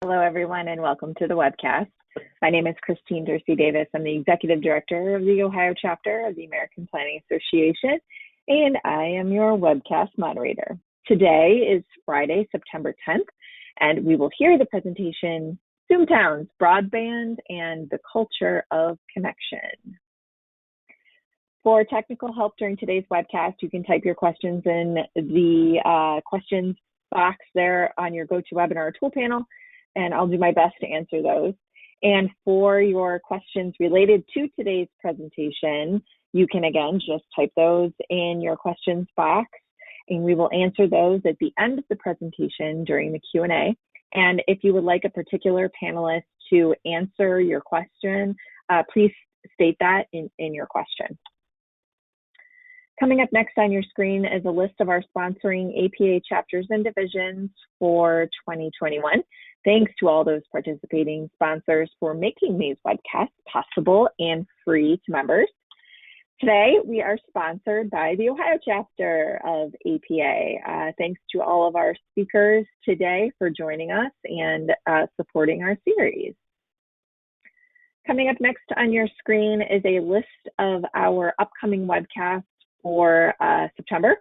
Hello, everyone, and welcome to the webcast. My name is Christine Dorsey Davis. I'm the Executive Director of the Ohio chapter of the American Planning Association, and I am your webcast moderator. Today is Friday, September 10th, and we will hear the presentation, Zoomtown's Broadband and the Culture of Connection. For technical help during today's webcast, you can type your questions in the questions box there on your GoToWebinar tool panel, and I'll do my best to answer those. And for your questions related to today's presentation, you can again just type those in your questions box, and we will answer those at the end of the presentation during the Q&A. And if you would like a particular panelist to answer your question, please state that in your question. Coming up next on your screen is a list of our sponsoring APA chapters and divisions for 2021. Thanks to all those participating sponsors for making these webcasts possible and free to members. Today, we are sponsored by the Ohio chapter of APA. Thanks to all of our speakers today for joining us and supporting our series. Coming up next on your screen is a list of our upcoming webcasts for September.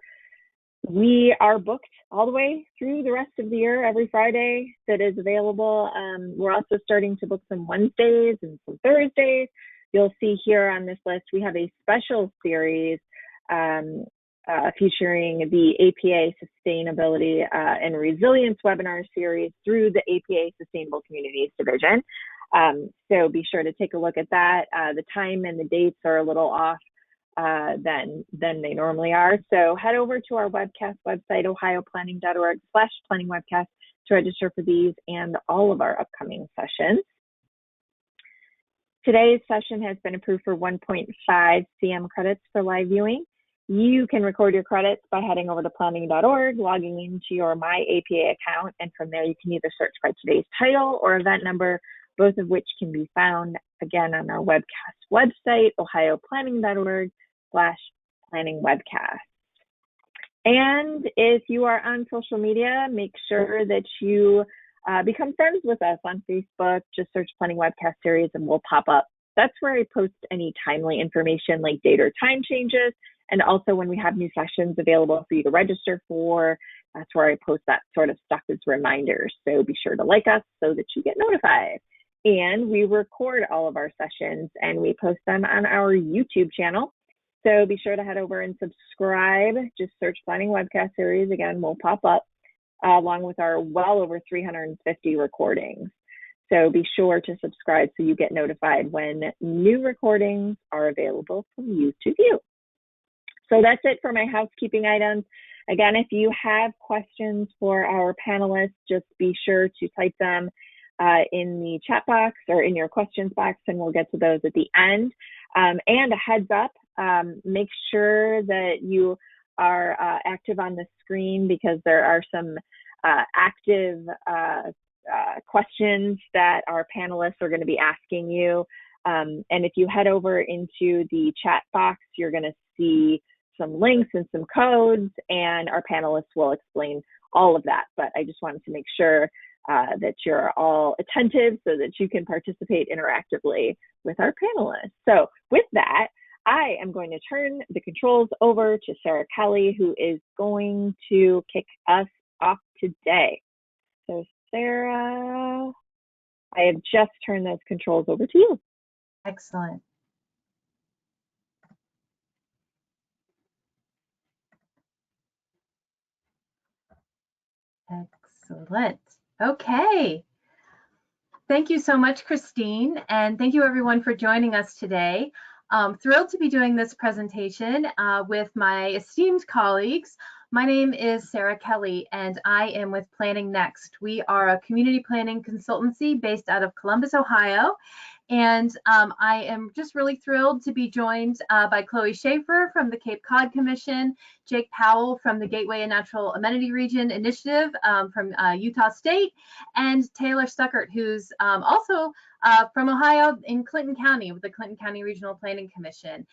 We are booked all the way through the rest of the year, every Friday that is available. We're also starting to book some Wednesdays and some Thursdays. You'll see here on this list, we have a special series featuring the APA Sustainability and Resilience webinar series through the APA Sustainable Communities Division. So be sure to take a look at that. The time and the dates are a little off than they normally are. So head over to our webcast website, ohioplanning.org/planningwebcast, to register for these and all of our upcoming sessions. Today's session has been approved for 1.5 CM credits for live viewing. You can record your credits by heading over to planning.org, logging into your My APA account, and from there you can either search by today's title or event number, both of which can be found again on our webcast website, ohioplanning.org/planningwebcast. And if you are on social media, make sure that you become friends with us on Facebook. Just search Planning Webcast Series and we'll pop up. That's where I post any timely information like date or time changes. And also when we have new sessions available for you to register for, that's where I post that sort of stuff as reminders. So be sure to like us so that you get notified. And we record all of our sessions and we post them on our YouTube channel. So be sure to head over and subscribe. Just search Planning Webcast Series. Again, we'll pop up along with our well over 350 recordings. So be sure to subscribe so you get notified when new recordings are available for you to view. So that's it for my housekeeping items. Again, if you have questions for our panelists, just be sure to type them in the chat box or in your questions box, and we'll get to those at the end. And a heads up, make sure that you are active on the screen because there are some active questions that our panelists are going to be asking you. And if you head over into the chat box, you're going to see some links and some codes, and our panelists will explain all of that. But I just wanted to make sure that you're all attentive so that you can participate interactively with our panelists. So with that, I am going to turn the controls over to Sarah Kelly, who is going to kick us off today. So Sarah, I have just turned those controls over to you. Excellent. Excellent. Okay. Thank you so much, Christine, and thank you everyone for joining us today. Thrilled to be doing this presentation with my esteemed colleagues. My name is Sarah Kelly, and I am with Planning Next. We are a community planning consultancy based out of Columbus, Ohio, And I am just really thrilled to be joined by Chloe Schaefer from the Cape Cod Commission, Jake Powell from the Gateway and Natural Amenity Region Initiative from Utah State, and Taylor Stuckert, who's also from Ohio in Clinton County with the Clinton County Regional Planning Commission.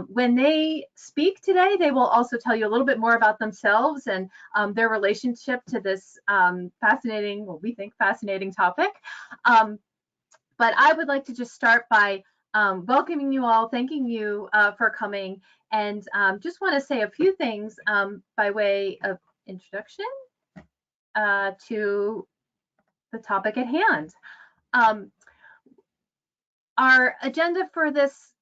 When they speak today, they will also tell you a little bit more about themselves and their relationship to this fascinating, well, we think fascinating topic. But I would like to just start by welcoming you all, thanking you for coming, and just want to say a few things by way of introduction to the topic at hand. Our agenda for this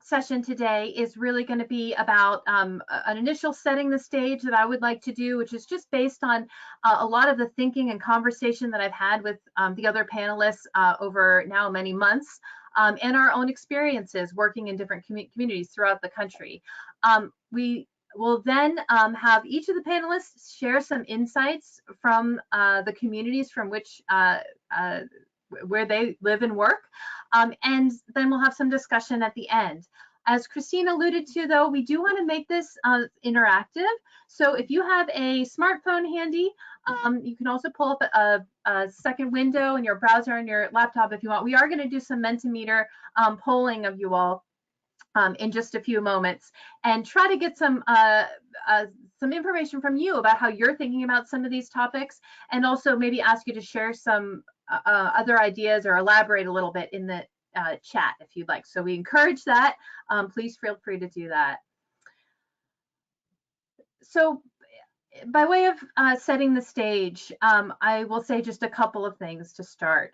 session today is really going to be about an initial setting the stage that I would like to do, which is just based on a lot of the thinking and conversation that I've had with the other panelists over now many months, and our own experiences working in different communities throughout the country. We will then have each of the panelists share some insights from the communities from which where they live and work, and then we'll have some discussion at the end. As Christine alluded to, though, we do want to make this interactive. So if you have a smartphone handy, you can also pull up a second window in your browser and your laptop if you want. We are going to do some Mentimeter polling of you all in just a few moments, and try to get some information from you about how you're thinking about some of these topics, and also maybe ask you to share some other ideas or elaborate a little bit in the chat if you'd like. So we encourage that. Please feel free to do that. So by way of setting the stage, I will say just a couple of things to start.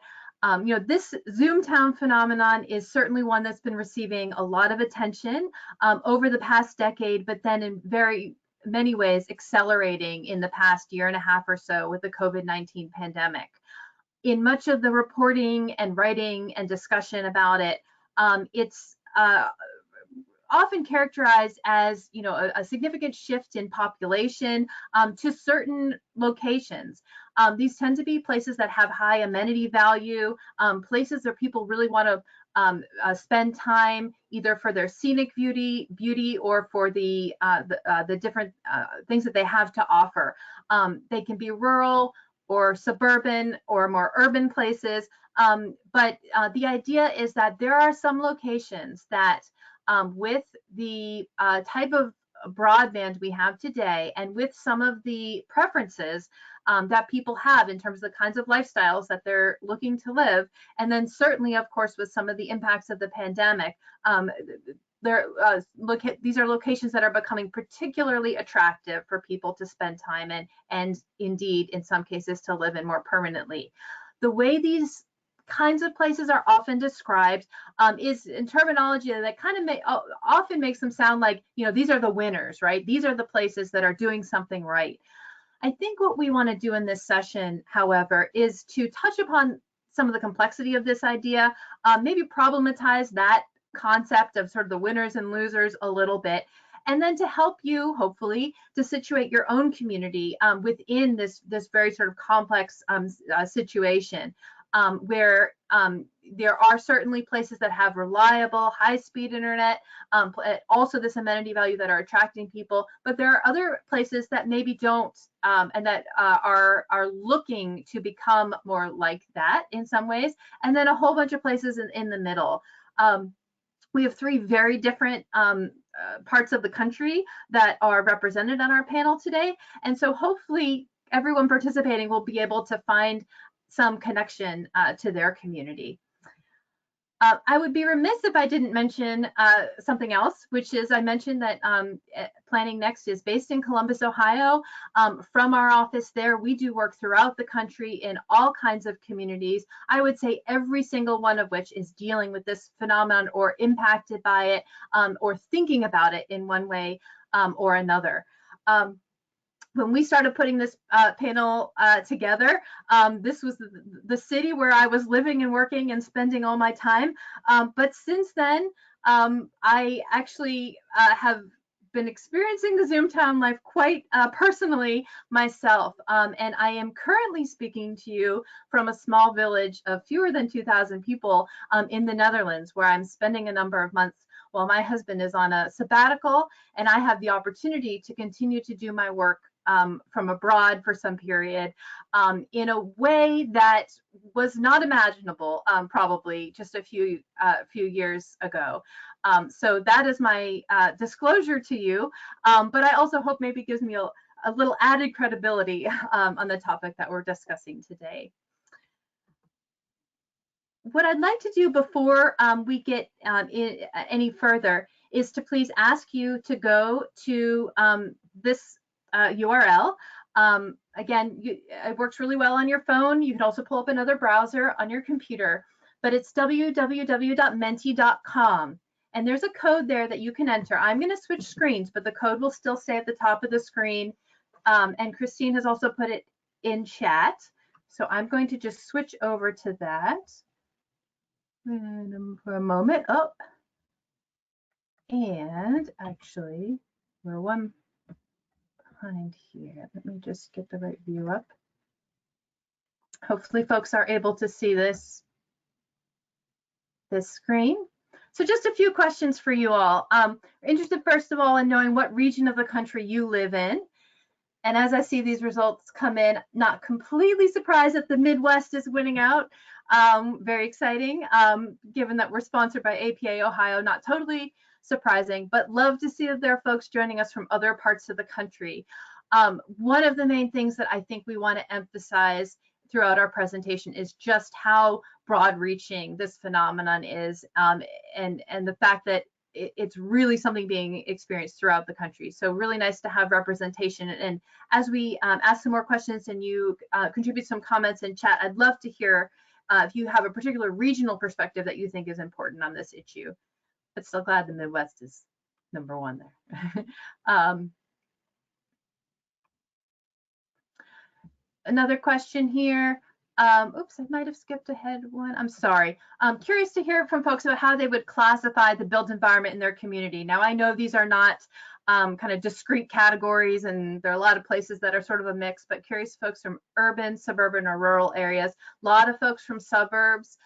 This Zoomtown phenomenon is certainly one that's been receiving a lot of attention over the past decade, but then in very many ways accelerating in the past year and a half or so with the COVID-19 pandemic. In much of the reporting and writing and discussion about it, it's often characterized as a significant shift in population to certain locations. These tend to be places that have high amenity value, places where people really want to spend time either for their scenic beauty or for the different things that they have to offer. They can be rural or suburban or more urban places, but the idea is that there are some locations that with the type of broadband we have today, and with some of the preferences that people have in terms of the kinds of lifestyles that they're looking to live, and then certainly, of course, with some of the impacts of the pandemic, these are locations that are becoming particularly attractive for people to spend time in, and indeed, in some cases, to live in more permanently. The way these kinds of places are often described is in terminology that kind of often makes them sound like, these are the winners, right? These are the places that are doing something right. I think what we want to do in this session, however, is to touch upon some of the complexity of this idea, maybe problematize that concept of sort of the winners and losers a little bit, and then to help you, hopefully, to situate your own community within this very sort of complex situation. Where there are certainly places that have reliable, high-speed internet, also this amenity value that are attracting people, but there are other places that maybe don't, and that are looking to become more like that in some ways, and then a whole bunch of places in the middle. We have three very different parts of the country that are represented on our panel today, and so hopefully everyone participating will be able to find some connection to their community. I would be remiss if I didn't mention something else, which is I mentioned that Planning Next is based in Columbus, Ohio. From our office there, we do work throughout the country in all kinds of communities. I would say every single one of which is dealing with this phenomenon or impacted by it or thinking about it in one way or another. When we started putting this panel together, this was the city where I was living and working and spending all my time. But since then, I actually have been experiencing the Zoomtown life quite personally myself. And I am currently speaking to you from a small village of fewer than 2,000 people in the Netherlands, where I'm spending a number of months while my husband is on a sabbatical, and I have the opportunity to continue to do my work from abroad for some period in a way that was not imaginable probably just a few years ago. So that is my disclosure to you, but I also hope maybe gives me a little added credibility on the topic that we're discussing today. What I'd like to do before we get any further is to please ask you to go to this URL. Again, it works really well on your phone. You can also pull up another browser on your computer, but it's www.menti.com. And there's a code there that you can enter. I'm going to switch screens, but the code will still stay at the top of the screen. And Christine has also put it in chat. So I'm going to just switch over to that. For a moment. Oh, and actually, we're one behind here. Let me just get the right view up. Hopefully, folks are able to see this screen. So just a few questions for you all. We're interested, first of all, in knowing what region of the country you live in. And as I see these results come in, not completely surprised that the Midwest is winning out. Very exciting, given that we're sponsored by APA Ohio, not totally surprising, but love to see that there are folks joining us from other parts of the country. One of the main things that I think we want to emphasize throughout our presentation is just how broad-reaching this phenomenon is, and the fact that it's really something being experienced throughout the country. So really nice to have representation. And as we ask some more questions and you contribute some comments in chat, I'd love to hear if you have a particular regional perspective that you think is important on this issue. But still glad the Midwest is #1 there. Another question here. Oops, I might have skipped ahead one. I'm sorry. I'm curious to hear from folks about how they would classify the built environment in their community. Now, I know these are not kind of discrete categories, and there are a lot of places that are sort of a mix, but curious folks from urban, suburban, or rural areas. A lot of folks from suburbs.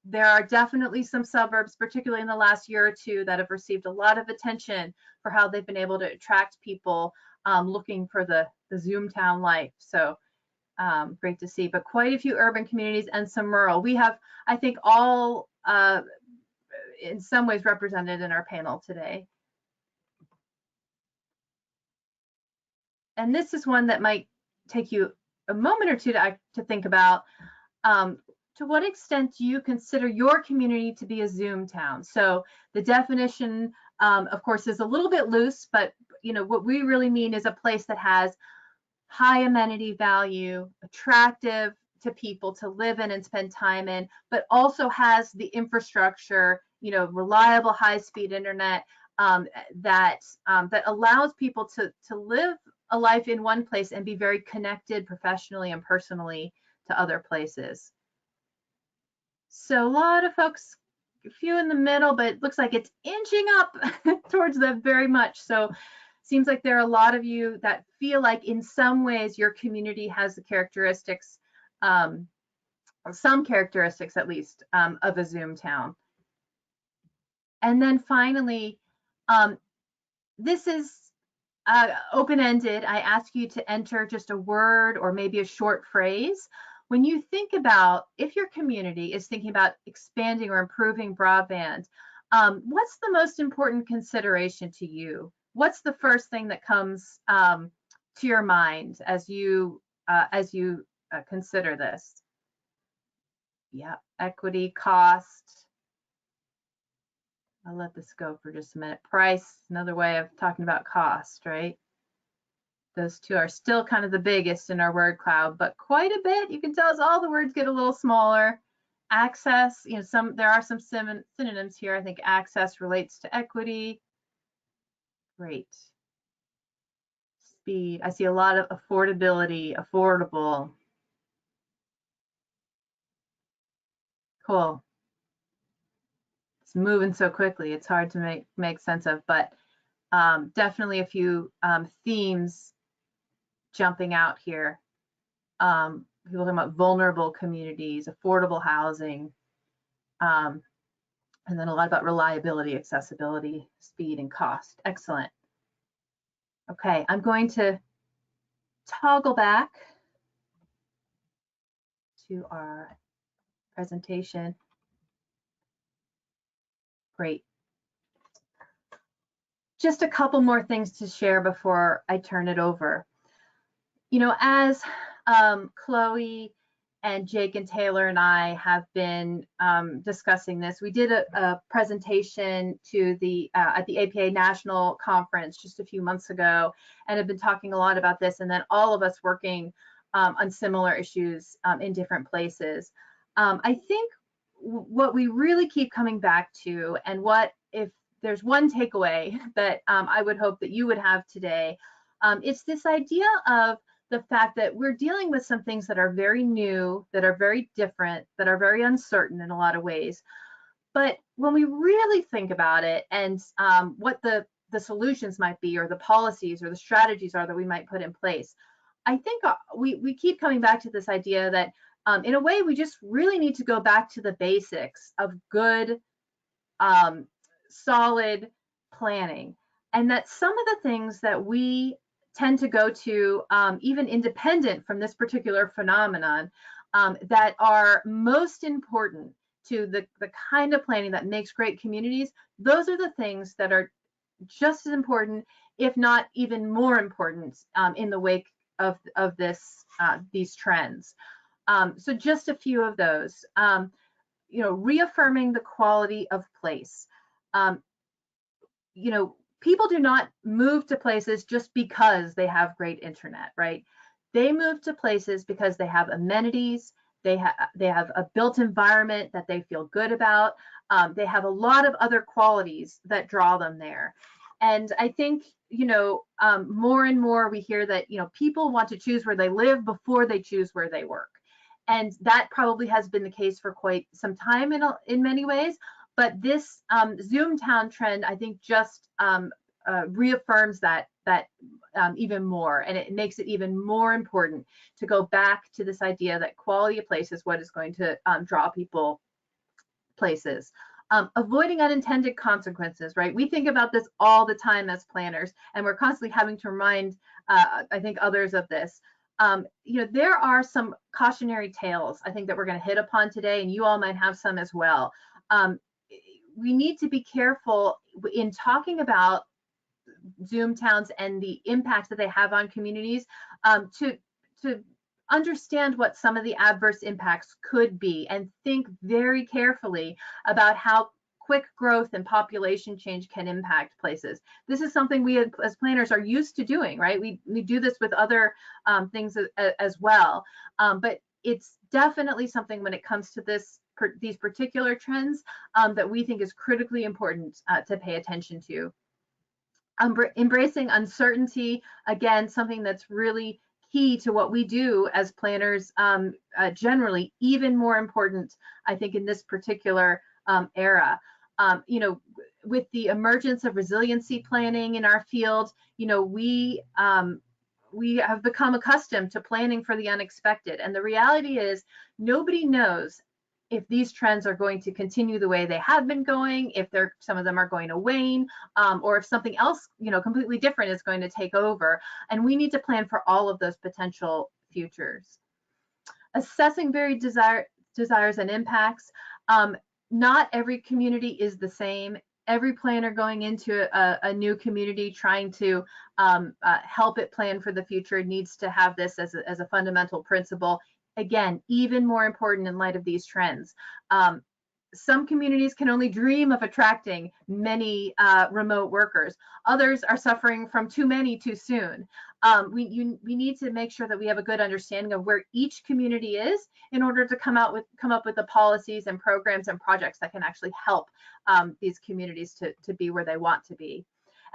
There are definitely some suburbs, particularly in the last year or two, that have received a lot of attention for how they've been able to attract people looking for the Zoomtown life. So great to see, but quite a few urban communities and some rural. We have, I think, all in some ways represented in our panel today. And this is one that might take you a moment or two to think about. To what extent do you consider your community to be a Zoomtown? So the definition, of course, is a little bit loose, but what we really mean is a place that has high amenity value, attractive to people to live in and spend time in, but also has the infrastructure, reliable high-speed internet that allows people to live a life in one place and be very connected professionally and personally to other places. So a lot of folks, a few in the middle, but it looks like it's inching up towards the very much. So seems like there are a lot of you that feel like in some ways your community has the characteristics, some characteristics at least, of a Zoomtown. And then finally, this is open-ended. I ask you to enter just a word or maybe a short phrase. When you think about, if your community is thinking about expanding or improving broadband, what's the most important consideration to you? What's the first thing that comes to your mind as you consider this? Yeah, equity, cost. I'll let this go for just a minute. Price, another way of talking about cost, right? Those two are still kind of the biggest in our word cloud, but quite a bit. You can tell as all the words get a little smaller. Access, there are some synonyms here. I think access relates to equity. Great. Speed. I see a lot of affordability, affordable. Cool. It's moving so quickly, it's hard to make sense of, but definitely a few themes jumping out here. People talking about vulnerable communities, affordable housing, and then a lot about reliability, accessibility, speed, and cost. Excellent. Okay, I'm going to toggle back to our presentation. Great. just a couple more things to share before I turn it over. You know, as Chloe and Jake and Taylor and I have been discussing this, we did a presentation to the at the APA National Conference just a few months ago, and have been talking a lot about this, and then all of us working on similar issues in different places. I think what we really keep coming back to, and what, if there's one takeaway that I would hope that you would have today, it's this idea of the fact that we're dealing with some things that are very new, that are very different, that are very uncertain in a lot of ways. But when we really think about it, and what the solutions might be, or the policies or the strategies are that we might put in place, I think we keep coming back to this idea that in a way we just really need to go back to the basics of good, solid planning, and that some of the things that we tend to go to, even independent from this particular phenomenon, that are most important to the kind of planning that makes great communities, those are the things that are just as important, if not even more important, in the wake of this these trends. So just a few of those. You know, reaffirming the quality of place. You know, people do not move to places just because they have great internet, right? They move to places because they have amenities, they have a built environment that they feel good about. They have a lot of other qualities that draw them there. And I think, you know, more and more we hear that, you know, people want to choose where they live before they choose where they work. And that probably has been the case for quite some time in many ways. But this Zoomtown trend, I think, just reaffirms that even more, and it makes it even more important to go back to this idea that quality of place is what is going to draw people places. Avoiding unintended consequences, right? We think about this all the time as planners, and we're constantly having to remind, I think, others of this. You know, there are some cautionary tales, I think, that we're going to hit upon today, and you all might have some as well. We need to be careful in talking about Zoomtowns and the impacts that they have on communities, to understand what some of the adverse impacts could be, and think very carefully about how quick growth and population change can impact places. This is something we as planners are used to doing, right? We do this with other things as well, but it's definitely something when it comes to these particular trends that we think is critically important to pay attention to. Embracing uncertainty, again, something that's really key to what we do as planners, generally, even more important, I think, in this particular era. You know, with the emergence of resiliency planning in our field, you know, we have become accustomed to planning for the unexpected. And the reality is nobody knows if these trends are going to continue the way they have been going, if some of them are going to wane, or if something else, you know, completely different is going to take over. And we need to plan for all of those potential futures. Assessing varied desires and impacts. Not every community is the same. Every planner going into a new community trying to help it plan for the future needs to have this as a fundamental principle. Again, even more important in light of these trends. Some communities can only dream of attracting many remote workers. Others are suffering from too many too soon. We need to make sure that we have a good understanding of where each community is in order to come up with the policies and programs and projects that can actually help these communities to be where they want to be.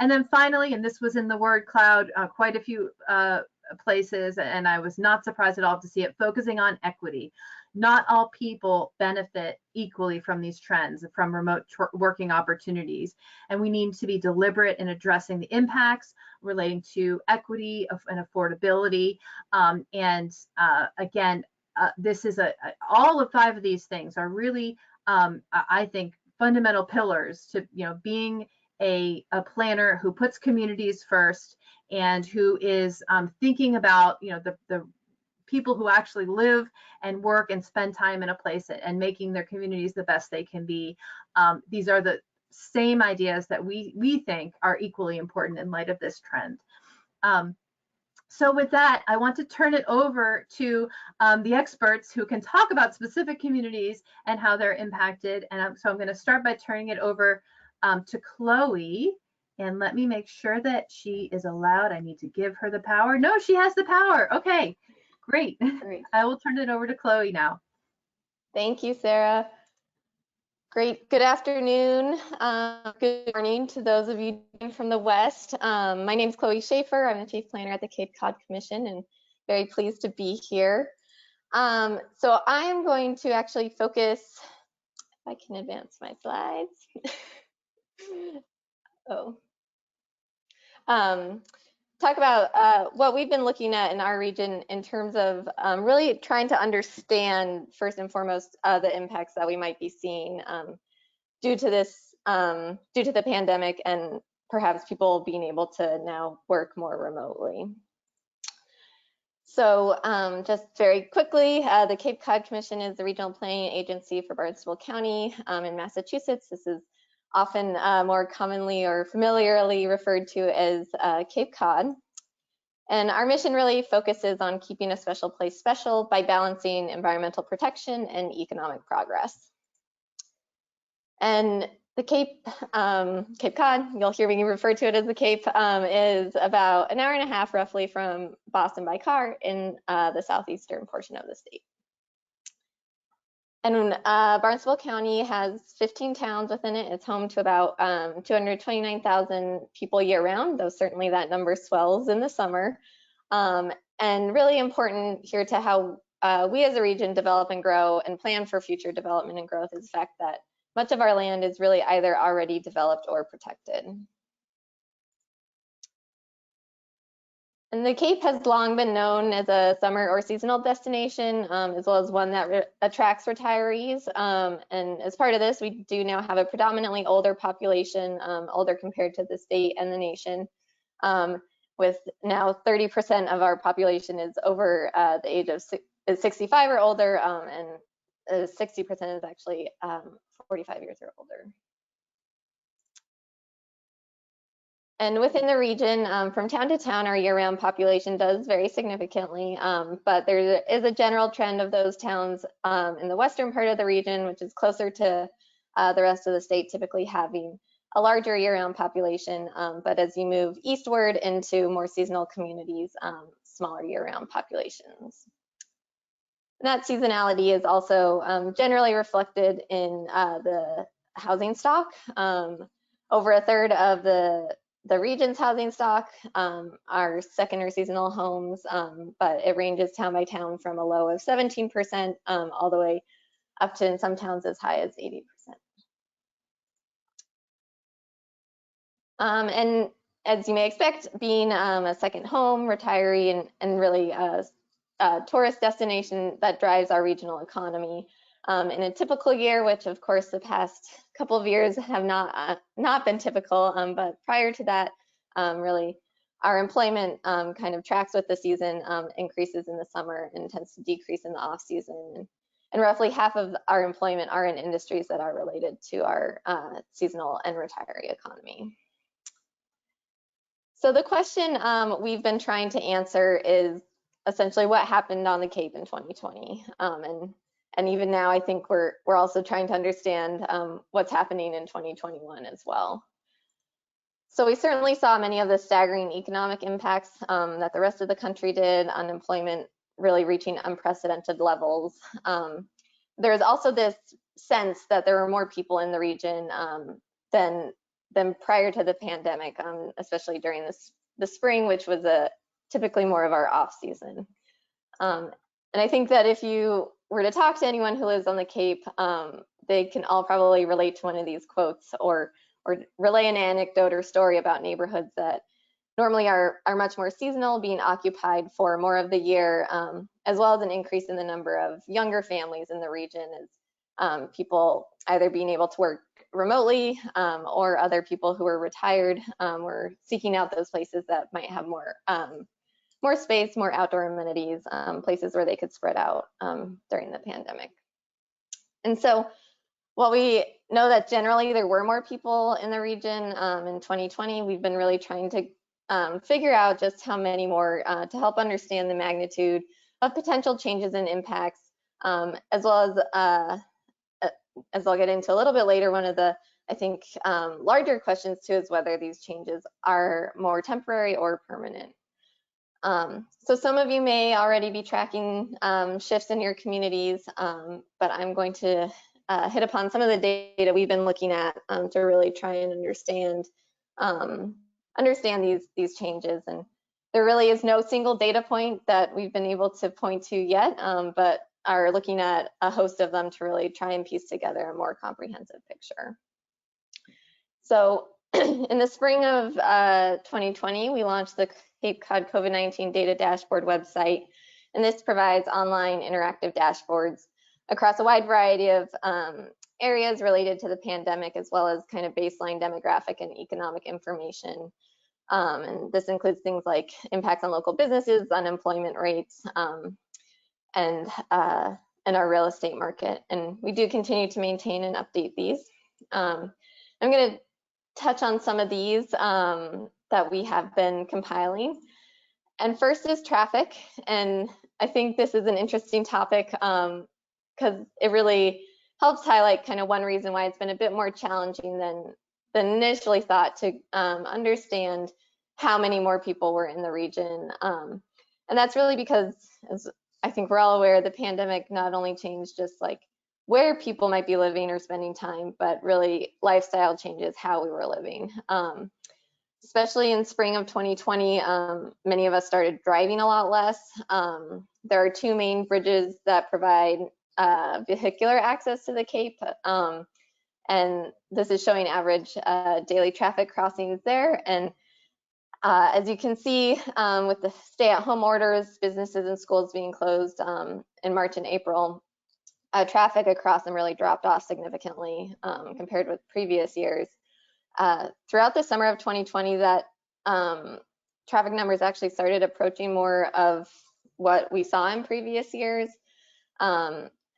And then finally, and this was in the word cloud quite a few places, and I was not surprised at all to see it, focusing on equity. Not all people benefit equally from these trends, from remote working opportunities, and we need to be deliberate in addressing the impacts relating to equity and affordability. Again, this is all of 5 of these things are really, I think, fundamental pillars to, you know, being a planner who puts communities first and who is thinking about, you know, the people who actually live and work and spend time in a place and making their communities the best they can be. These are same ideas that we think are equally important in light of this trend. So with that, I want to turn it over to the experts who can talk about specific communities and how they're impacted. And so I'm going to start by turning it over to Chloe. And let me make sure that she is allowed. I need to give her the power. No, she has the power. Okay, great. I will turn it over to Chloe now. Thank you, Sarah. Great. Good afternoon. Good morning to those of you from the West. My name is Chloe Schaefer. I'm the Chief Planner at the Cape Cod Commission and very pleased to be here. So I am going to actually focus, if I can advance my slides. Talk about what we've been looking at in our region in terms of really trying to understand, first and foremost, the impacts that we might be seeing due to the pandemic and perhaps people being able to now work more remotely. So just very quickly, the Cape Cod Commission is the regional planning agency for Barnstable County in Massachusetts. This is often more commonly or familiarly referred to as Cape Cod. And our mission really focuses on keeping a special place special by balancing environmental protection and economic progress. And the Cape Cod, you'll hear me refer to it as the Cape, is about an hour and a half roughly from Boston by car in the southeastern portion of the state. And Barnstable County has 15 towns within it. It's home to about 229,000 people year round, though certainly that number swells in the summer. And really important here to how we as a region develop and grow and plan for future development and growth is the fact that much of our land is really either already developed or protected. And the Cape has long been known as a summer or seasonal destination, as well as one that attracts retirees. And as part of this, we do now have a predominantly older population, older compared to the state and the nation, with now 30% of our population is over the age of 65 or older, and 60% is actually 45 years or older. And within the region, from town to town, our year-round population does vary significantly, but there is a general trend of those towns in the western part of the region, which is closer to the rest of the state, typically having a larger year-round population. But as you move eastward into more seasonal communities, smaller year-round populations. And that seasonality is also generally reflected in the housing stock. Over a third of the region's housing stock are second or seasonal homes, but it ranges town by town from a low of 17% all the way up to, in some towns, as high as 80%. And as you may expect, being a second home, retiree, and really a tourist destination that drives our regional economy. In a typical year, which of course the past couple of years have not been typical, but prior to that, really our employment kind of tracks with the season, increases in the summer and tends to decrease in the off season. And roughly half of our employment are in industries that are related to our seasonal and retiree economy. So the question we've been trying to answer is essentially what happened on the Cape in 2020. And even now, I think we're also trying to understand what's happening in 2021 as well. So we certainly saw many of the staggering economic impacts that the rest of the country did, unemployment really reaching unprecedented levels. There was also this sense that there were more people in the region than prior to the pandemic, especially during the spring, which was typically more of our off season. And I think that if you were to talk to anyone who lives on the Cape, they can all probably relate to one of these quotes or relay an anecdote or story about neighborhoods that normally are much more seasonal, being occupied for more of the year, as well as an increase in the number of younger families in the region as people either being able to work remotely or other people who are retired were seeking out those places that might have more space, more outdoor amenities, places where they could spread out during the pandemic. And so what we know that generally there were more people in the region in 2020. We've been really trying to figure out just how many more to help understand the magnitude of potential changes and impacts, as well as I'll get into a little bit later, one of the, I think, larger questions too is whether these changes are more temporary or permanent. So some of you may already be tracking shifts in your communities, but I'm going to hit upon some of the data we've been looking at to really try and understand these changes. And there really is no single data point that we've been able to point to yet, but are looking at a host of them to really try and piece together a more comprehensive picture. So in the spring of 2020, we launched the Cape Cod COVID-19 Data Dashboard website, and this provides online interactive dashboards across a wide variety of areas related to the pandemic, as well as kind of baseline demographic and economic information. And this includes things like impacts on local businesses, unemployment rates, and our real estate market. And we do continue to maintain and update these. I'm going to touch on some of these that we have been compiling. And first is traffic. And I think this is an interesting topic because it really helps highlight kind of one reason why it's been a bit more challenging than initially thought to understand how many more people were in the region. And that's really because, as I think we're all aware, the pandemic not only changed just like where people might be living or spending time, but really lifestyle changes how we were living. Especially in spring of 2020, many of us started driving a lot less. There are two main bridges that provide vehicular access to the Cape, and this is showing average daily traffic crossings there. And as you can see, with the stay-at-home orders, businesses and schools being closed in March and April, traffic across them really dropped off significantly compared with previous years. Throughout the summer of 2020, that traffic numbers actually started approaching more of what we saw in previous years.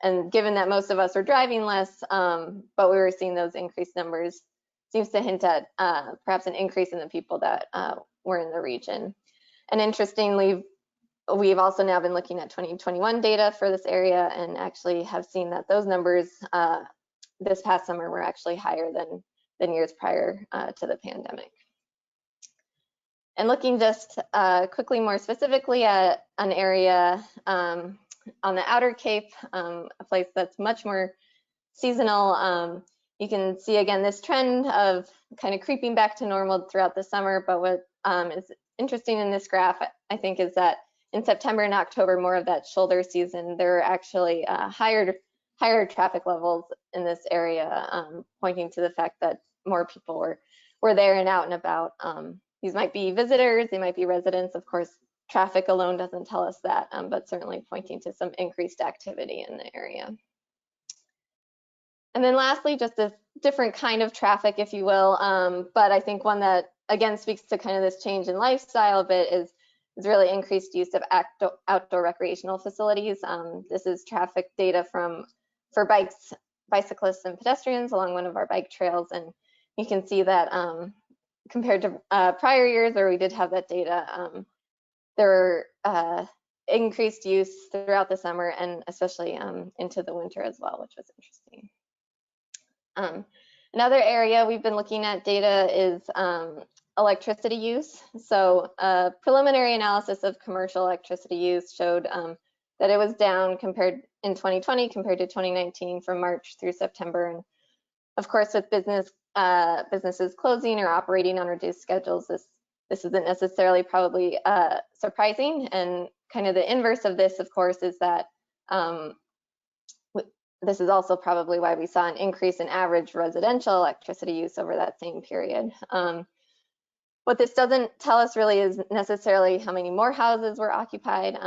And given that most of us are driving less, but we were seeing those increased numbers, seems to hint at perhaps an increase in the people that were in the region. And interestingly, we've also now been looking at 2021 data for this area and actually have seen that those numbers this past summer were actually higher than years prior to the pandemic. And looking just quickly more specifically at an area on the Outer Cape, a place that's much more seasonal, you can see again this trend of kind of creeping back to normal throughout the summer. But what is interesting in this graph, I think, is that in September and October, more of that shoulder season, there are actually higher traffic levels in this area, pointing to the fact that more people were there and out and about. These might be visitors, they might be residents. Of course, traffic alone doesn't tell us that, but certainly pointing to some increased activity in the area. And then lastly, just a different kind of traffic, if you will, but I think one that again speaks to kind of this change in lifestyle a bit is really increased use of outdoor recreational facilities. This is traffic data for bikes, bicyclists, and pedestrians along one of our bike trails, and you can see that compared to prior years where we did have that data, there were increased use throughout the summer and especially into the winter as well, which was interesting. Another area we've been looking at data is electricity use. So preliminary analysis of commercial electricity use showed that it was down in 2020 compared to 2019 from March through September. And of course, with businesses closing or operating on reduced schedules, this isn't necessarily probably surprising. And kind of the inverse of this, of course, is that this is also probably why we saw an increase in average residential electricity use over that same period. What this doesn't tell us really is necessarily how many more houses were occupied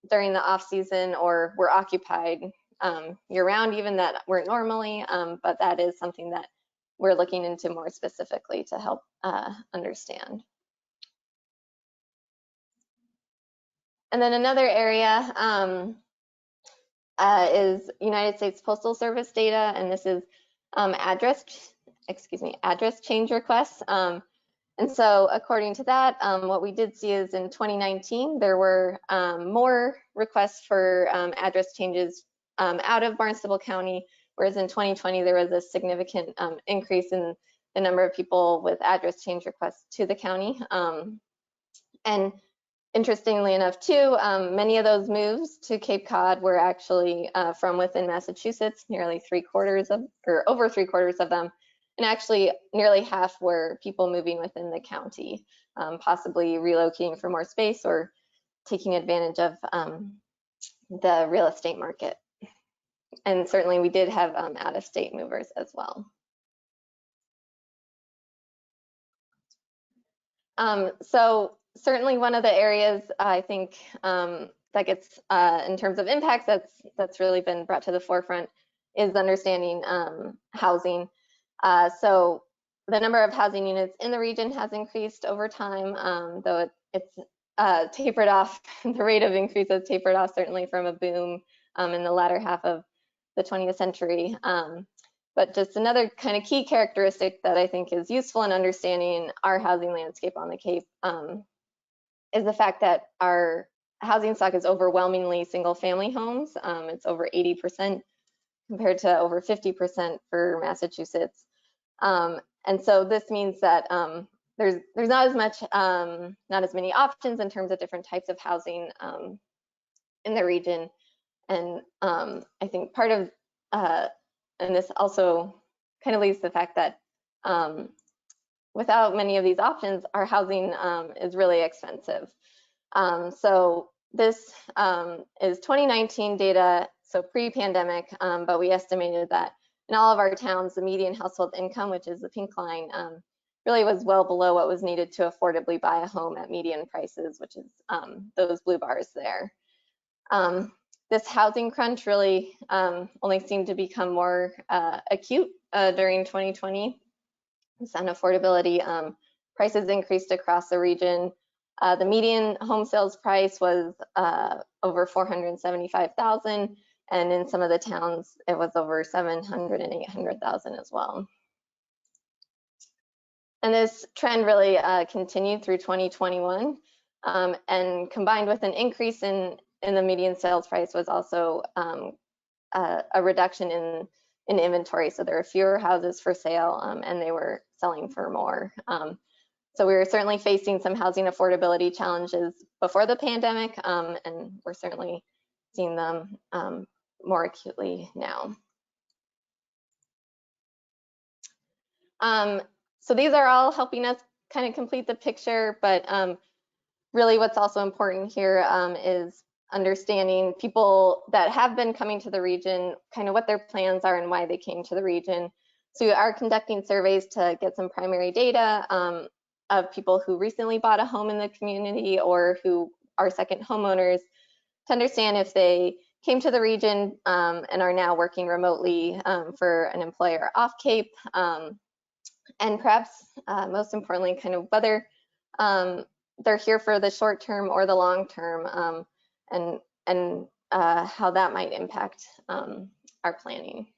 during the off season or were occupied year-round, even that weren't normally, but that is something that we're looking into more specifically to help understand. And then another area is United States Postal Service data, and this is address change requests. And so according to that, what we did see is in 2019, there were more requests for address changes out of Barnstable County, whereas in 2020, there was a significant increase in the number of people with address change requests to the county. And interestingly enough, too, many of those moves to Cape Cod were actually from within Massachusetts, nearly over three quarters of them. And actually, nearly half were people moving within the county, possibly relocating for more space or taking advantage of the real estate market. And certainly, we did have out-of-state movers as well. So certainly, one of the areas I think that gets, in terms of impacts, that's really been brought to the forefront is understanding housing. So the number of housing units in the region has increased over time, though it's tapered off. The rate of increase has tapered off, certainly from a boom in the latter half of the 20th century. But just another kind of key characteristic that I think is useful in understanding our housing landscape on the Cape is the fact that our housing stock is overwhelmingly single-family homes. It's over 80% compared to over 50% for Massachusetts. And so this means that there's not as many options in terms of different types of housing in the region. And I think part of, and this also kind of leads to the fact that without many of these options, our housing is really expensive. So this is 2019 data, so pre-pandemic, but we estimated that in all of our towns, the median household income, which is the pink line, really was well below what was needed to affordably buy a home at median prices, which is those blue bars there. This housing crunch really only seemed to become more acute during 2020. This unaffordability, prices increased across the region. The median home sales price was over $475,000, and in some of the towns, it was over $700,000 and $800,000 as well. And this trend really continued through 2021, and combined with an increase in the median sales price was also a reduction in inventory. So there were fewer houses for sale, and they were selling for more. So we were certainly facing some housing affordability challenges before the pandemic, and we're certainly seeing them more acutely now. So these are all helping us kind of complete the picture, but really what's also important here is understanding people that have been coming to the region, kind of what their plans are and why they came to the region. So we are conducting surveys to get some primary data of people who recently bought a home in the community or who are second homeowners to understand if they came to the region and are now working remotely for an employer off Cape, and perhaps most importantly, kind of whether they're here for the short term or the long term, and how that might impact our planning.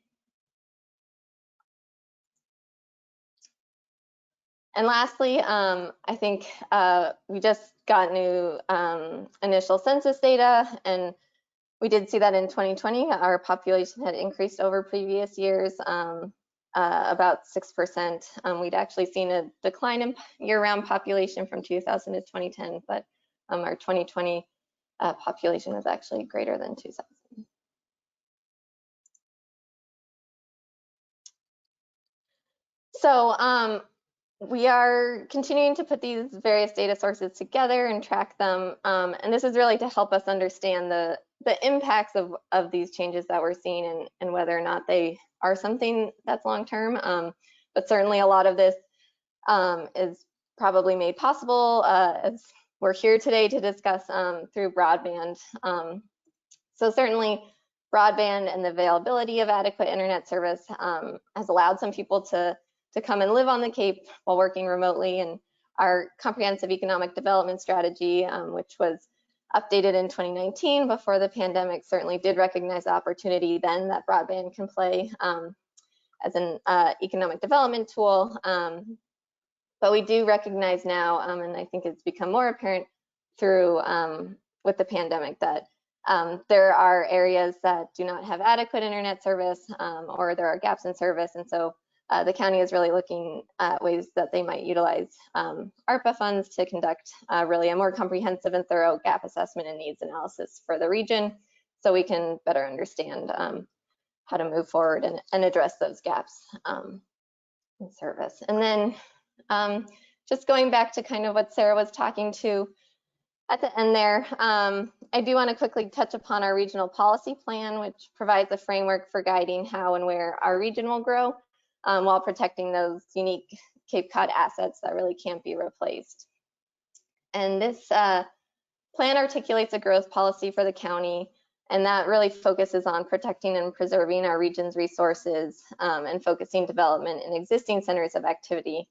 And lastly, I think we just got new initial census data, and we did see that in 2020, our population had increased over previous years, about 6%. We'd actually seen a decline in year-round population from 2000 to 2010, but our 2020 population is actually greater than 2000. So we are continuing to put these various data sources together and track them, and this is really to help us understand the impacts of these changes that we're seeing and whether or not they are something that's long-term. But certainly a lot of this is probably made possible as we're here today to discuss through broadband. So certainly broadband and the availability of adequate internet service has allowed some people to come and live on the Cape while working remotely, and our comprehensive economic development strategy, which was updated in 2019 before the pandemic, certainly did recognize the opportunity then that broadband can play as an economic development tool. But we do recognize now, and I think it's become more apparent through with the pandemic, that there are areas that do not have adequate internet service, or there are gaps in service. And so the county is really looking at ways that they might utilize ARPA funds to conduct really a more comprehensive and thorough gap assessment and needs analysis for the region, so we can better understand how to move forward and address those gaps in service. And then just going back to kind of what Sarah was talking to at the end there, I do want to quickly touch upon our regional policy plan, which provides a framework for guiding how and where our region will grow, while protecting those unique Cape Cod assets that really can't be replaced. And this plan articulates a growth policy for the county, and that really focuses on protecting and preserving our region's resources, and focusing development in existing centers of activity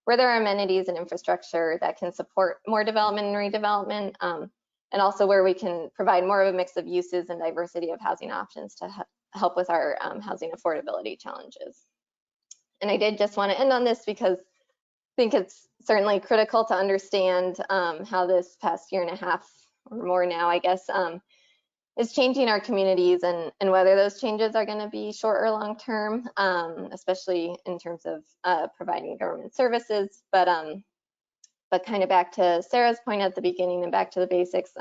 where there are amenities and infrastructure that can support more development and redevelopment, and also where we can provide more of a mix of uses and diversity of housing options to help with our housing affordability challenges. And I did just want to end on this because I think it's certainly critical to understand how this past year and a half or more now, I guess, is changing our communities, and whether those changes are going to be short or long term, especially in terms of providing government services. But kind of back to Sarah's point at the beginning and back to the basics,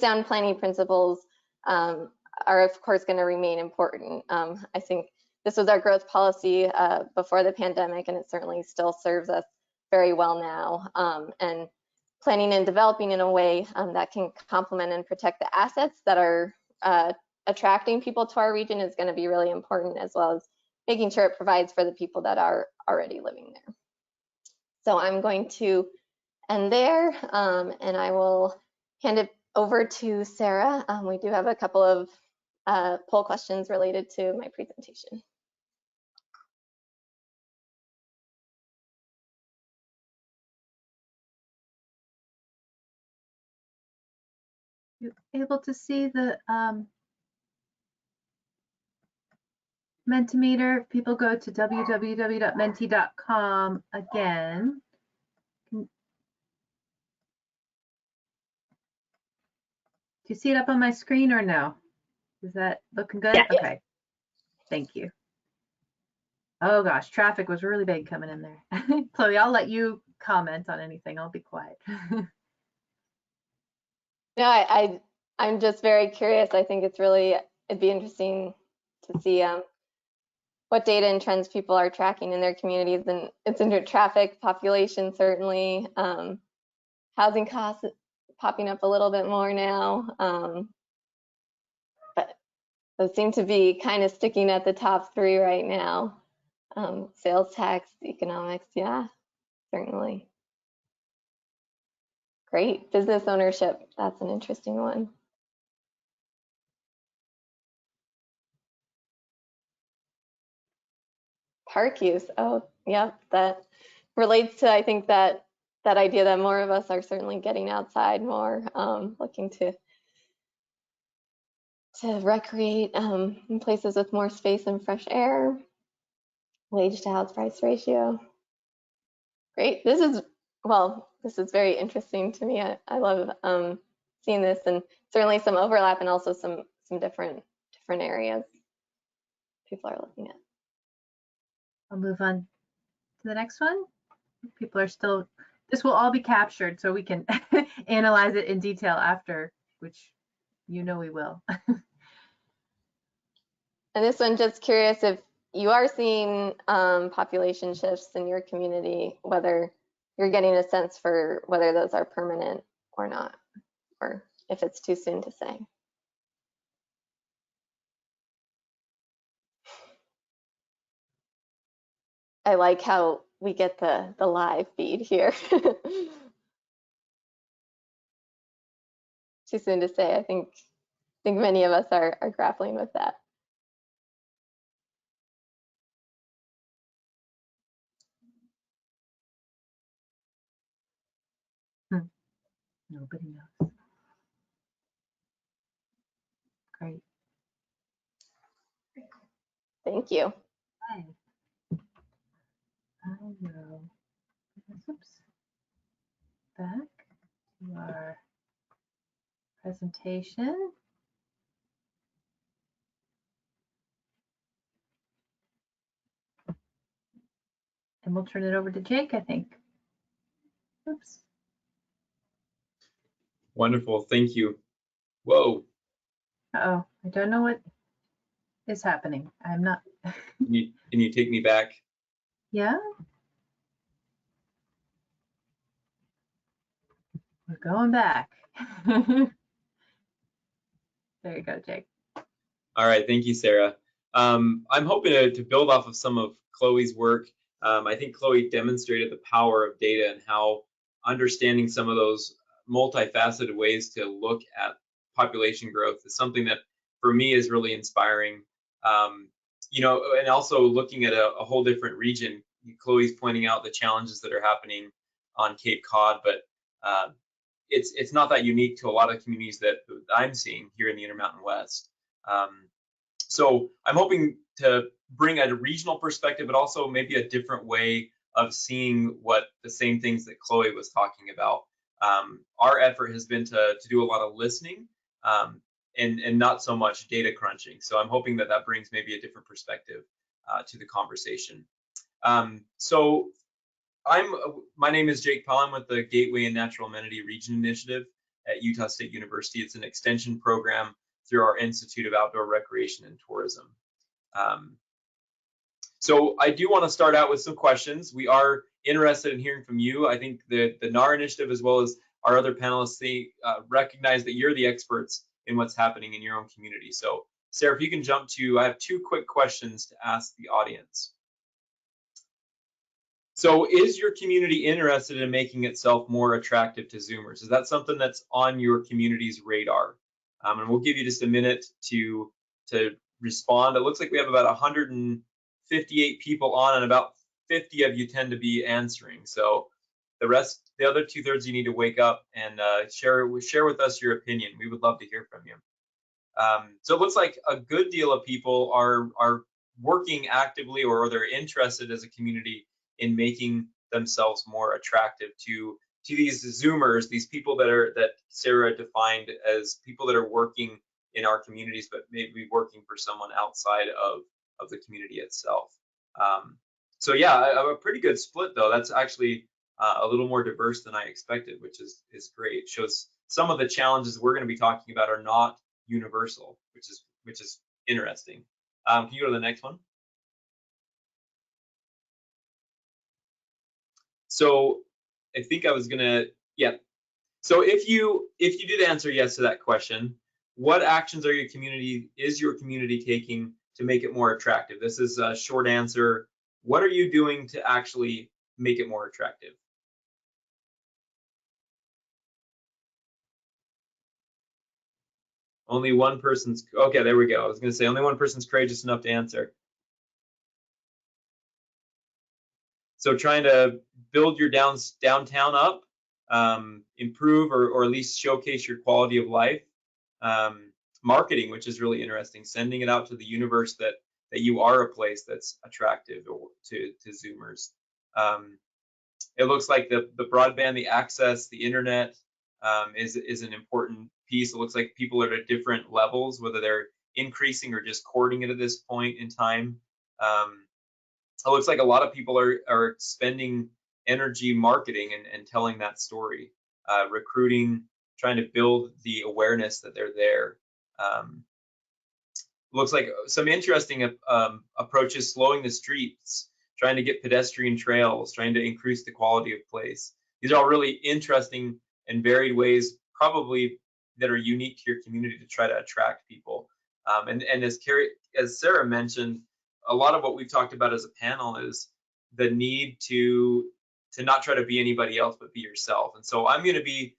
sound planning principles are of course going to remain important. I think this was our growth policy before the pandemic, and it certainly still serves us very well now. And planning and developing in a way that can complement and protect the assets that are attracting people to our region is going to be really important, as well as making sure it provides for the people that are already living there. So I'm going to end there, and I will hand it over to Sarah. We do have a couple of poll questions related to my presentation. You able to see the Mentimeter? If people go to www.menti.com again. Do you see it up on my screen or no? Is that looking good? Yeah. Okay. Thank you. Oh gosh, traffic was really big coming in there. Chloe, I'll let you comment on anything. I'll be quiet. No, I'm just very curious. I think it'd be interesting to see what data and trends people are tracking in their communities, and it's into traffic, population, certainly, housing costs popping up a little bit more now, but those seem to be kind of sticking at the top three right now. Sales tax, economics, yeah, certainly. Great. Business ownership, that's an interesting one. Park use, oh, yeah, that relates to, I think, that idea that more of us are certainly getting outside more, looking to recreate in places with more space and fresh air. Wage to house price ratio. Great. This is very interesting to me. I love seeing this, and certainly some overlap and also some different areas people are looking at. I'll move on to the next one. People are still, this will all be captured so we can analyze it in detail after, which you know we will. And this one, just curious if you are seeing population shifts in your community, whether you're getting a sense for whether those are permanent or not, or if it's too soon to say. I like how we get the live feed here. Too soon to say. I think many of us are grappling with that. Nobody knows. Great. Thank you. Hi. I will, oops, back to our presentation. And we'll turn it over to Jake, I think. Oops. Wonderful, thank you. Whoa. Uh-oh, I don't know what is happening. I'm not. Can you take me back? Yeah. We're going back. There you go, Jake. All right, thank you, Sarah. I'm hoping to build off of some of Chloe's work. I think Chloe demonstrated the power of data and how understanding some of those multifaceted ways to look at population growth is something that for me is really inspiring. You know, and also looking at a whole different region. Chloe's pointing out the challenges that are happening on Cape Cod, but it's not that unique to a lot of communities that I'm seeing here in the Intermountain West. So I'm hoping to bring a regional perspective, but also maybe a different way of seeing what the same things that Chloe was talking about. Our effort has been to do a lot of listening and not so much data crunching. So I'm hoping that that brings maybe a different perspective to the conversation. So my name is Jake Powell. I'm with the Gateway and Natural Amenity Region Initiative at Utah State University. It's an extension program through our Institute of Outdoor Recreation and Tourism. So I do want to start out with some questions. We are interested in hearing from you. I think the GNAR initiative, as well as our other panelists, they recognize that you're the experts in what's happening in your own community. So Sarah, if you can jump to, I have two quick questions to ask the audience. So is your community interested in making itself more attractive to Zoomers? Is that something that's on your community's radar? And we'll give you just a minute to respond. It looks like we have about 158 people on, and about 50 of you tend to be answering. So the other 2/3, you need to wake up and share with us your opinion. We would love to hear from you. So it looks like a good deal of people are working actively, or they're interested as a community in making themselves more attractive to these Zoomers, these people that Sarah defined as people that are working in our communities, but maybe working for someone outside of the community itself. So yeah, a pretty good split though. That's actually a little more diverse than I expected, which is great. It shows some of the challenges we're going to be talking about are not universal, which is interesting. Can you go to the next one? So I think I was gonna, yeah. So if you did answer yes to that question, what actions is your community taking to make it more attractive? This is a short answer. What are you doing to actually make it more attractive? Only one person's, okay, there we go. I was gonna say only one person's courageous enough to answer. So trying to build your downtown up, improve or at least showcase your quality of life. Marketing, which is really interesting, sending it out to the universe that you are a place that's attractive to Zoomers. It looks like the broadband, the access, the internet is an important piece. It looks like people are at different levels, whether they're increasing or just courting it at this point in time. It looks like a lot of people are spending energy marketing and telling that story, recruiting, trying to build the awareness that they're there. Looks like some interesting approaches: slowing the streets, trying to get pedestrian trails, trying to increase the quality of place. These are all really interesting and varied ways, probably that are unique to your community to try to attract people. And as Sarah mentioned, a lot of what we've talked about as a panel is the need to not try to be anybody else but be yourself. And so I'm going to be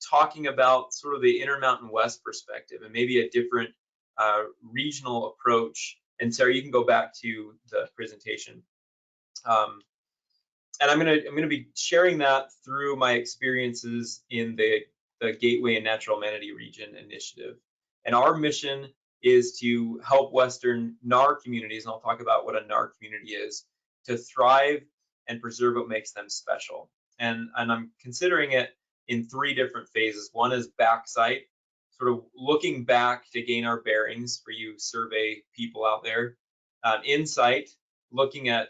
talking about sort of the Intermountain West perspective and maybe a different regional approach. And Sarah, you can go back to the presentation. And I'm going to be sharing that through my experiences in the Gateway and Natural Amenity Region Initiative. And our mission is to help Western GNAR communities, and I'll talk about what a GNAR community is, to thrive and preserve what makes them special. And I'm considering it in 3 different phases. One is backsite, sort of looking back to gain our bearings for you survey people out there. Insight, looking at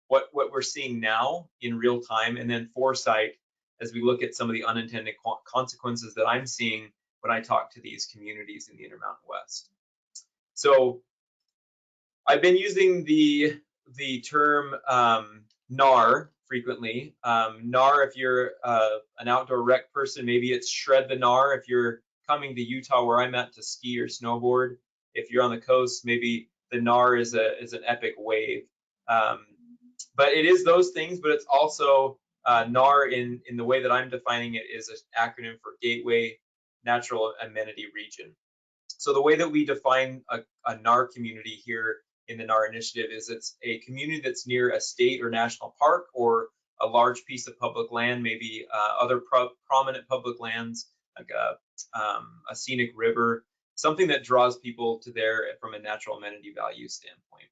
what we're seeing now in real time, and then foresight as we look at some of the unintended consequences that I'm seeing when I talk to these communities in the Intermountain West. So I've been using the term GNAR frequently. GNAR, if you're an outdoor rec person, maybe it's shred the GNAR. If you're coming to Utah where I'm at to ski or snowboard, if you're on the coast, maybe the GNAR is an epic wave. But it is those things, but it's also GNAR in the way that I'm defining it is an acronym for Gateway Natural Amenity Region. So the way that we define a GNAR community here in the GNAR initiative is it's a community that's near a state or national park or a large piece of public land, maybe other prominent public lands like a scenic river, something that draws people to there from a natural amenity value standpoint.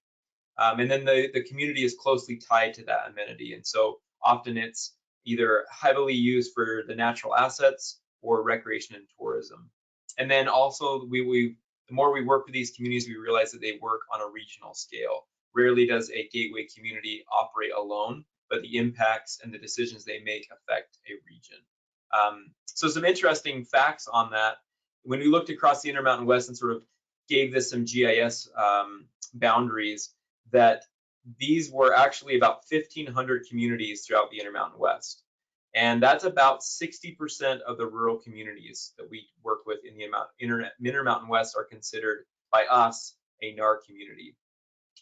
And then the community is closely tied to that amenity. And so often it's either heavily used for the natural assets or recreation and tourism. And then also the more we work with these communities, we realize that they work on a regional scale. Rarely does a gateway community operate alone, but the impacts and the decisions they make affect a region. So some interesting facts on that. When we looked across the Intermountain West and sort of gave this some GIS boundaries, that these were actually about 1,500 communities throughout the Intermountain West. And that's about 60% of the rural communities that we work with in the Intermountain West are considered by us a GNAR community.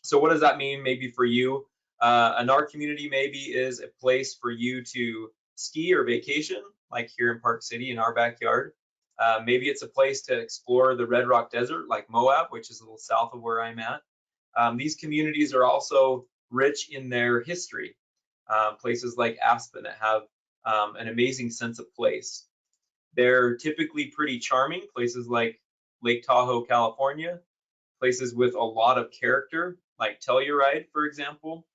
So what does that mean maybe for you? A GNAR community maybe is a place for you to ski or vacation, like here in Park City in our backyard. Maybe it's a place to explore the Red Rock Desert like Moab, which is a little south of where I'm at. These communities are also rich in their history. Places like Aspen that have an amazing sense of place. They're typically pretty charming, places like Lake Tahoe, California, places with a lot of character, like Telluride, for example.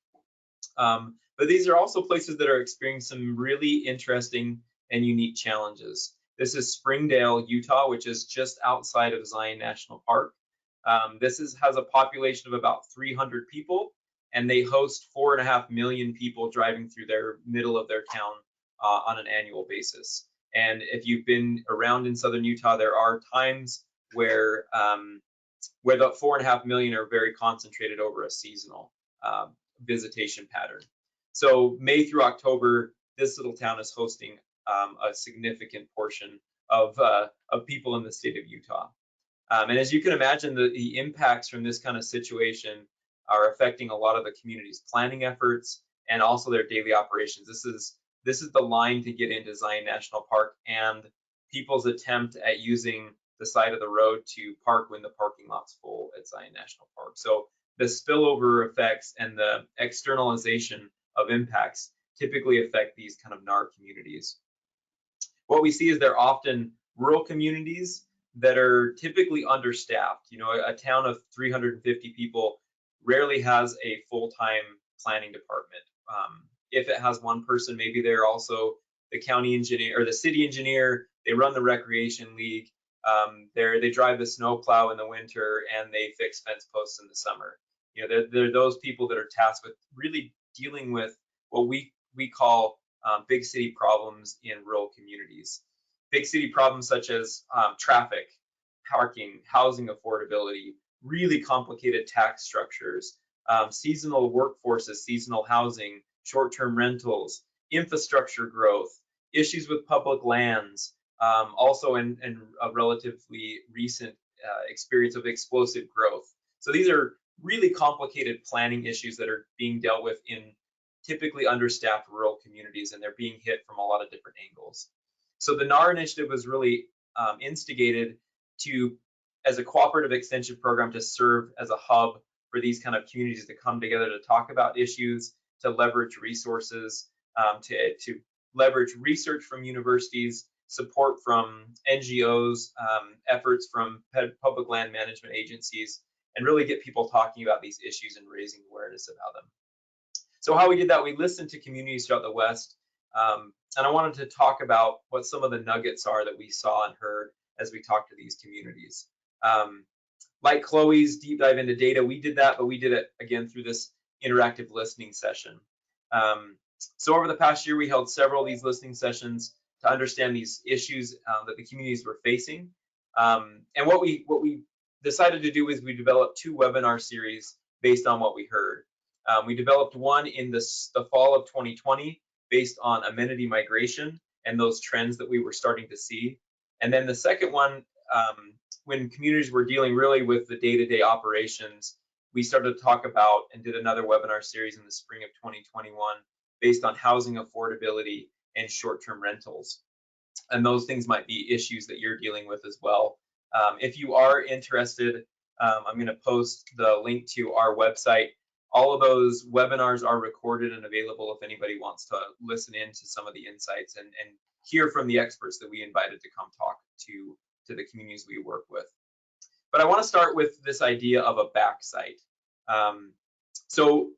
But these are also places that are experiencing some really interesting and unique challenges. This is Springdale, Utah, which is just outside of Zion National Park. This has a population of about 300 people, and they host 4.5 million people driving through their middle of their town on an annual basis. And if you've been around in southern Utah, there are times where the 4.5 million are very concentrated over a seasonal visitation pattern. So May through October, this little town is hosting a significant portion of people in the state of Utah. And as you can imagine, the impacts from this kind of situation are affecting a lot of the community's planning efforts and also their daily operations. This is the line to get into Zion National Park and people's attempt at using the side of the road to park when the parking lot's full at Zion National Park. So the spillover effects and the externalization of impacts typically affect these kind of GNAR communities. What we see is they're often rural communities that are typically understaffed. You know, a town of 350 people rarely has a full-time planning department. If it has one person, maybe they're also the county engineer or the city engineer. They run the recreation league. They drive the snowplow in the winter and they fix fence posts in the summer. You know, they're those people that are tasked with really dealing with what we call big city problems in rural communities. Big city problems such as traffic, parking, housing affordability, really complicated tax structures, seasonal workforces, seasonal housing, short-term rentals, infrastructure growth, issues with public lands, also in a relatively recent experience of explosive growth. So these are really complicated planning issues that are being dealt with in typically understaffed rural communities, and they're being hit from a lot of different angles. So the GNAR initiative was really instigated as a cooperative extension program to serve as a hub for these kind of communities to come together to talk about issues, to leverage resources, to leverage research from universities, support from NGOs, efforts from public land management agencies, and really get people talking about these issues and raising awareness about them. So how we did that, we listened to communities throughout the West, and I wanted to talk about what some of the nuggets are that we saw and heard as we talked to these communities. Like Chloe's deep dive into data, we did that, but we did it again through this interactive listening session. So over the past year, we held several of these listening sessions to understand these issues that the communities were facing. And what we decided to do is we developed 2 webinar series based on what we heard. We developed one in the fall of 2020 based on amenity migration and those trends that we were starting to see. And then the second one, when communities were dealing really with the day-to-day operations, we started to talk about and did another webinar series in the spring of 2021 based on housing affordability and short-term rentals. And those things might be issues that you're dealing with as well. If you are interested, I'm going to post the link to our website. All of those webinars are recorded and available if anybody wants to listen in to some of the insights and hear from the experts that we invited to come talk to the communities we work with. But I want to start with this idea of a backsite. So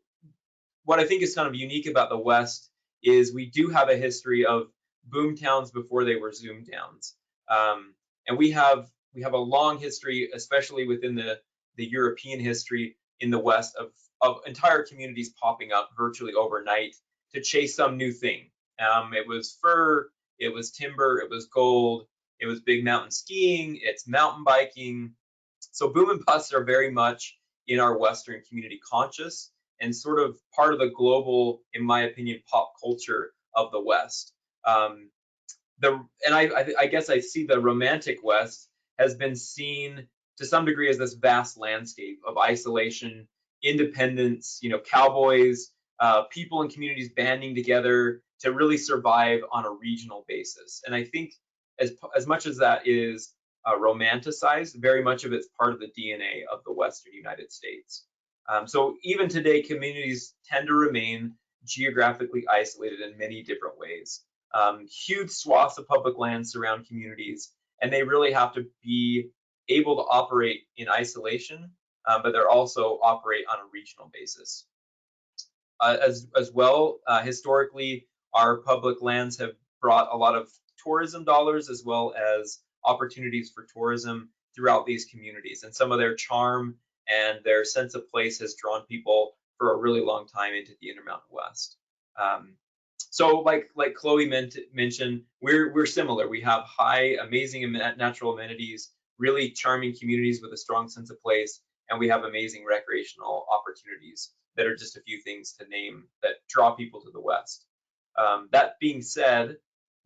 what I think is kind of unique about the West is we do have a history of boom towns before they were zoom towns. And we have a long history, especially within the European history in the West, of entire communities popping up virtually overnight to chase some new thing. It was fur, it was timber, it was gold, it was big mountain skiing, it's mountain biking. So boom and bust are very much in our Western community conscious and sort of part of the global, in my opinion, pop culture of the West. I guess I see the romantic West has been seen to some degree as this vast landscape of isolation, independence, cowboys, people and communities banding together to really survive on a regional basis. And I think as much as that is romanticized, very much of it's part of the DNA of the Western United States. So even today, communities tend to remain geographically isolated in many different ways. Huge swaths of public land surround communities, and they really have to be able to operate in isolation, but they're also operate on a regional basis. As well, historically, our public lands have brought a lot of tourism dollars as well as opportunities for tourism throughout these communities, and some of their charm and their sense of place has drawn people for a really long time into the Intermountain West. So like Chloe mentioned, we're similar. We have high, amazing natural amenities, really charming communities with a strong sense of place, and we have amazing recreational opportunities that are just a few things to name that draw people to the West. That being said,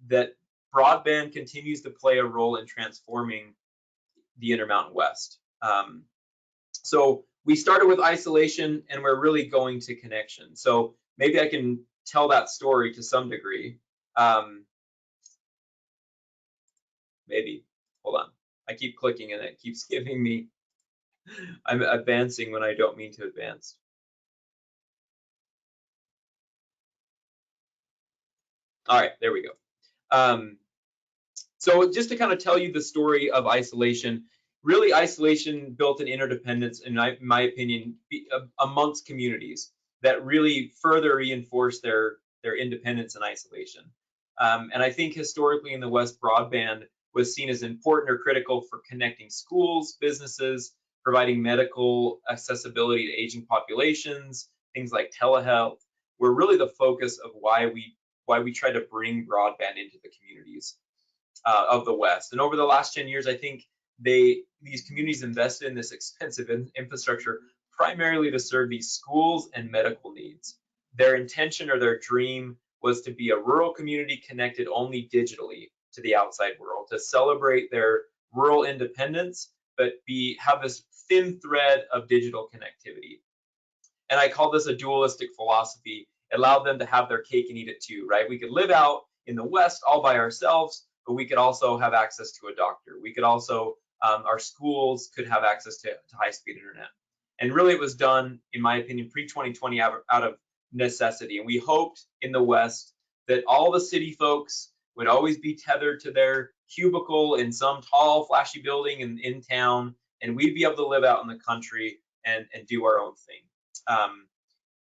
that broadband continues to play a role in transforming the Intermountain West. So we started with isolation and we're really going to connection. So maybe I can tell that story to some degree. Maybe, hold on. I keep clicking and it keeps giving me, I'm advancing when I don't mean to advance. All right, there we go. So just to kind of tell you the story of isolation, really isolation built an interdependence, in my opinion, amongst communities that really further reinforce their independence and isolation. And I think historically in the West, broadband was seen as important or critical for connecting schools, businesses, providing medical accessibility to aging populations, things like telehealth, were really the focus of why we try to bring broadband into the communities of the West. And over the last 10 years, I think these communities invested in this expensive infrastructure primarily to serve these schools and medical needs. Their intention or their dream was to be a rural community connected only digitally to the outside world, to celebrate their rural independence, but have this thin thread of digital connectivity. And I call this a dualistic philosophy. It allowed them to have their cake and eat it too, right? We could live out in the West all by ourselves, but we could also have access to a doctor. We could also, our schools could have access to high-speed internet. And really it was done, in my opinion, pre-2020 out of necessity. And we hoped in the West that all the city folks would always be tethered to their cubicle in some tall, flashy building in town, and we'd be able to live out in the country and do our own thing.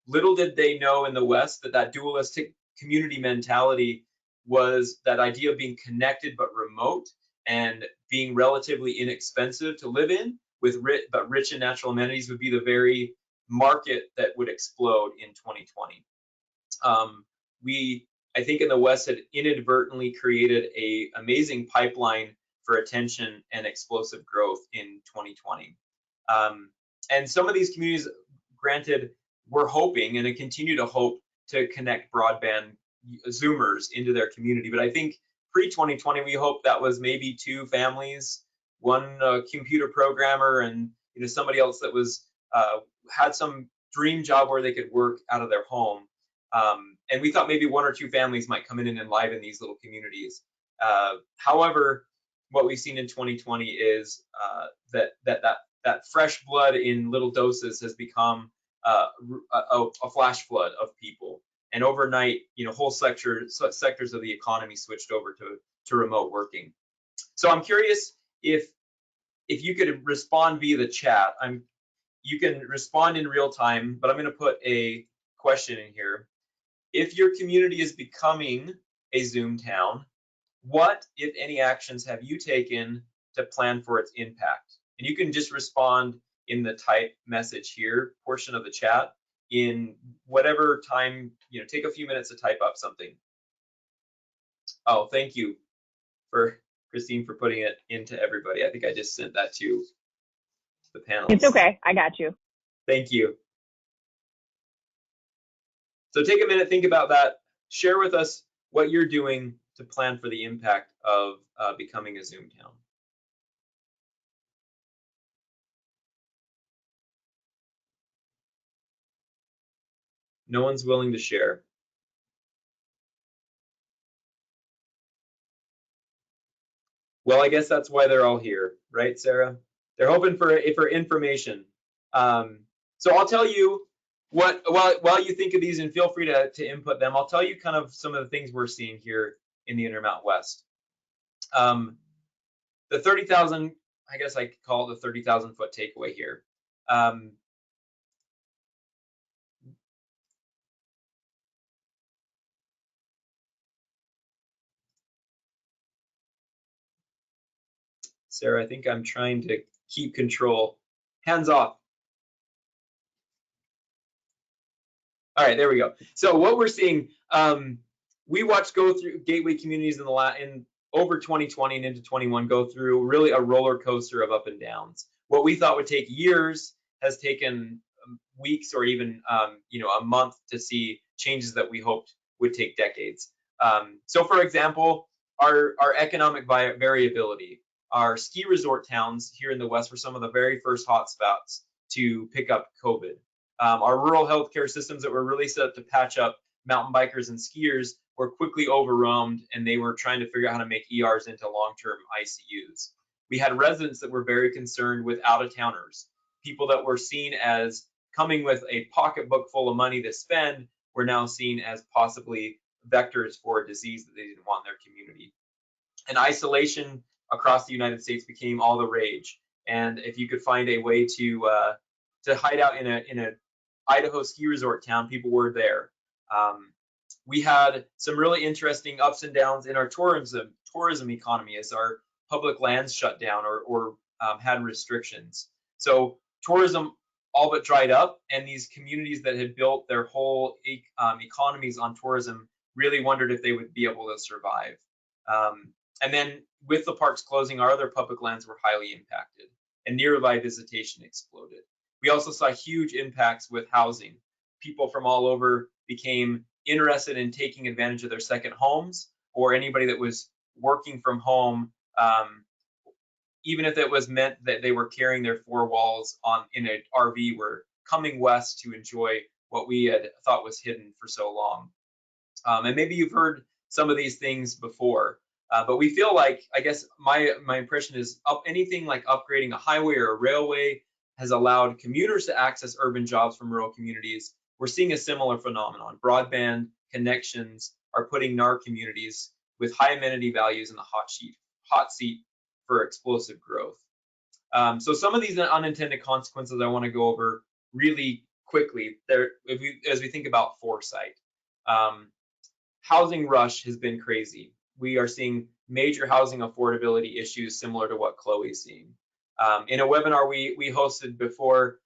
Little did they know in the West that that dualistic community mentality was that idea of being connected but remote and being relatively inexpensive to live in with rich in natural amenities would be the very market that would explode in 2020. I think in the West had inadvertently created an amazing pipeline for attention and explosive growth in 2020. And some of these communities, granted, we're hoping and continue to hope to connect broadband Zoomers into their community. But I think pre-2020, we hoped that was maybe 2 families, one computer programmer, and somebody else that was had some dream job where they could work out of their home. And we thought maybe 1 or 2 families might come in and enliven these little communities. However, what we've seen in 2020 is that fresh blood in little doses has become a flash flood of people, and overnight, whole sectors of the economy switched over to remote working. So I'm curious if you could respond via the chat. You can respond in real time, but I'm going to put a question in here. If your community is becoming a Zoom town, what, if any, actions have you taken to plan for its impact? And you can just respond in the type message here portion of the chat in whatever time, take a few minutes to type up something. Oh, thank you for Christine for putting it into everybody. I think I just sent that to the panelists. It's okay, I got you. Thank you. So take a minute, think about that. Share with us what you're doing to plan for the impact of becoming a Zoom town. No one's willing to share. Well, I guess that's why they're all here, right, Sarah? They're hoping for information. So I'll tell you what, while you think of these, and feel free to input them, I'll tell you kind of some of the things we're seeing here in the Intermountain West. The 30,000, I guess I could call it the 30,000 foot takeaway here. Sarah, I think I'm trying to keep control. Hands off. All right, there we go. So what we're seeing, we watched go through gateway communities in over 2020 and into 21 go through really a roller coaster of up and downs. What we thought would take years has taken weeks or even a month to see changes that we hoped would take decades. So for example, our economic variability. Our ski resort towns here in the West were some of the very first hotspots to pick up COVID. Our rural healthcare systems that were really set up to patch up mountain bikers and skiers were quickly overwhelmed, and they were trying to figure out how to make ERs into long-term ICUs. We had residents that were very concerned with out-of-towners, people that were seen as coming with a pocketbook full of money to spend were now seen as possibly vectors for a disease that they didn't want in their community. And isolation across the United States became all the rage. And if you could find a way to hide out in a Idaho ski resort town, people were there. We had some really interesting ups and downs in our tourism economy as our public lands shut down or had restrictions. So tourism all but dried up, and these communities that had built their whole economies on tourism really wondered if they would be able to survive. And then with the parks closing, our other public lands were highly impacted, and nearby visitation exploded. We also saw huge impacts with housing. People from all over became interested in taking advantage of their second homes, or anybody that was working from home, even if it was meant that they were carrying their 4 walls in an RV, were coming west to enjoy what we had thought was hidden for so long. And maybe you've heard some of these things before, but we feel like, I guess my impression is anything like upgrading a highway or a railway has allowed commuters to access urban jobs from rural communities. We're seeing a similar phenomenon. Broadband connections are putting GNAR communities with high amenity values in the hot seat for explosive growth. So some of these unintended consequences I want to go over really quickly, as we think about foresight, housing rush has been crazy. We are seeing major housing affordability issues similar to what Chloe's seeing. In a webinar we hosted before,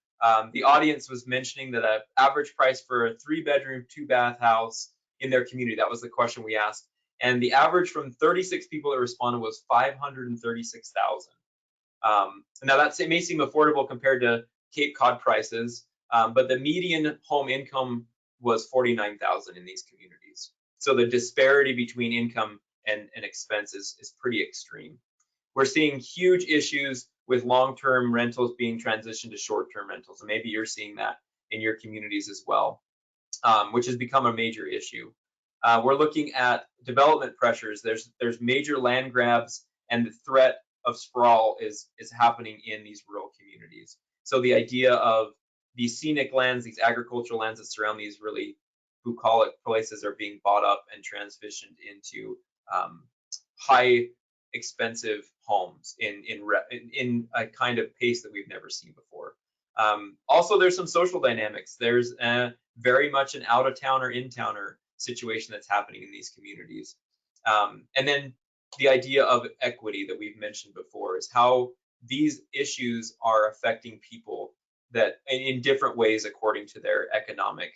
the audience was mentioning that an average price for a 3-bedroom, 2-bath house in their community, that was the question we asked. And the average from 36 people that responded was $536,000. Now that may seem affordable compared to Cape Cod prices, but the median home income was $49,000 in these communities. So the disparity between income and expenses is pretty extreme. We're seeing huge issues with long-term rentals being transitioned to short-term rentals, and maybe you're seeing that in your communities as well, which has become a major issue. We're looking at development pressures. There's major land grabs, and the threat of sprawl is happening in these rural communities. So the idea of these scenic lands, these agricultural lands that surround these really bucolic places, are being bought up and transitioned into high expensive homes in a kind of pace that we've never seen before. Also, there's some social dynamics. There's very much an out-of-towner, in-towner situation that's happening in these communities. And then the idea of equity that we've mentioned before is how these issues are affecting people that in different ways according to their economic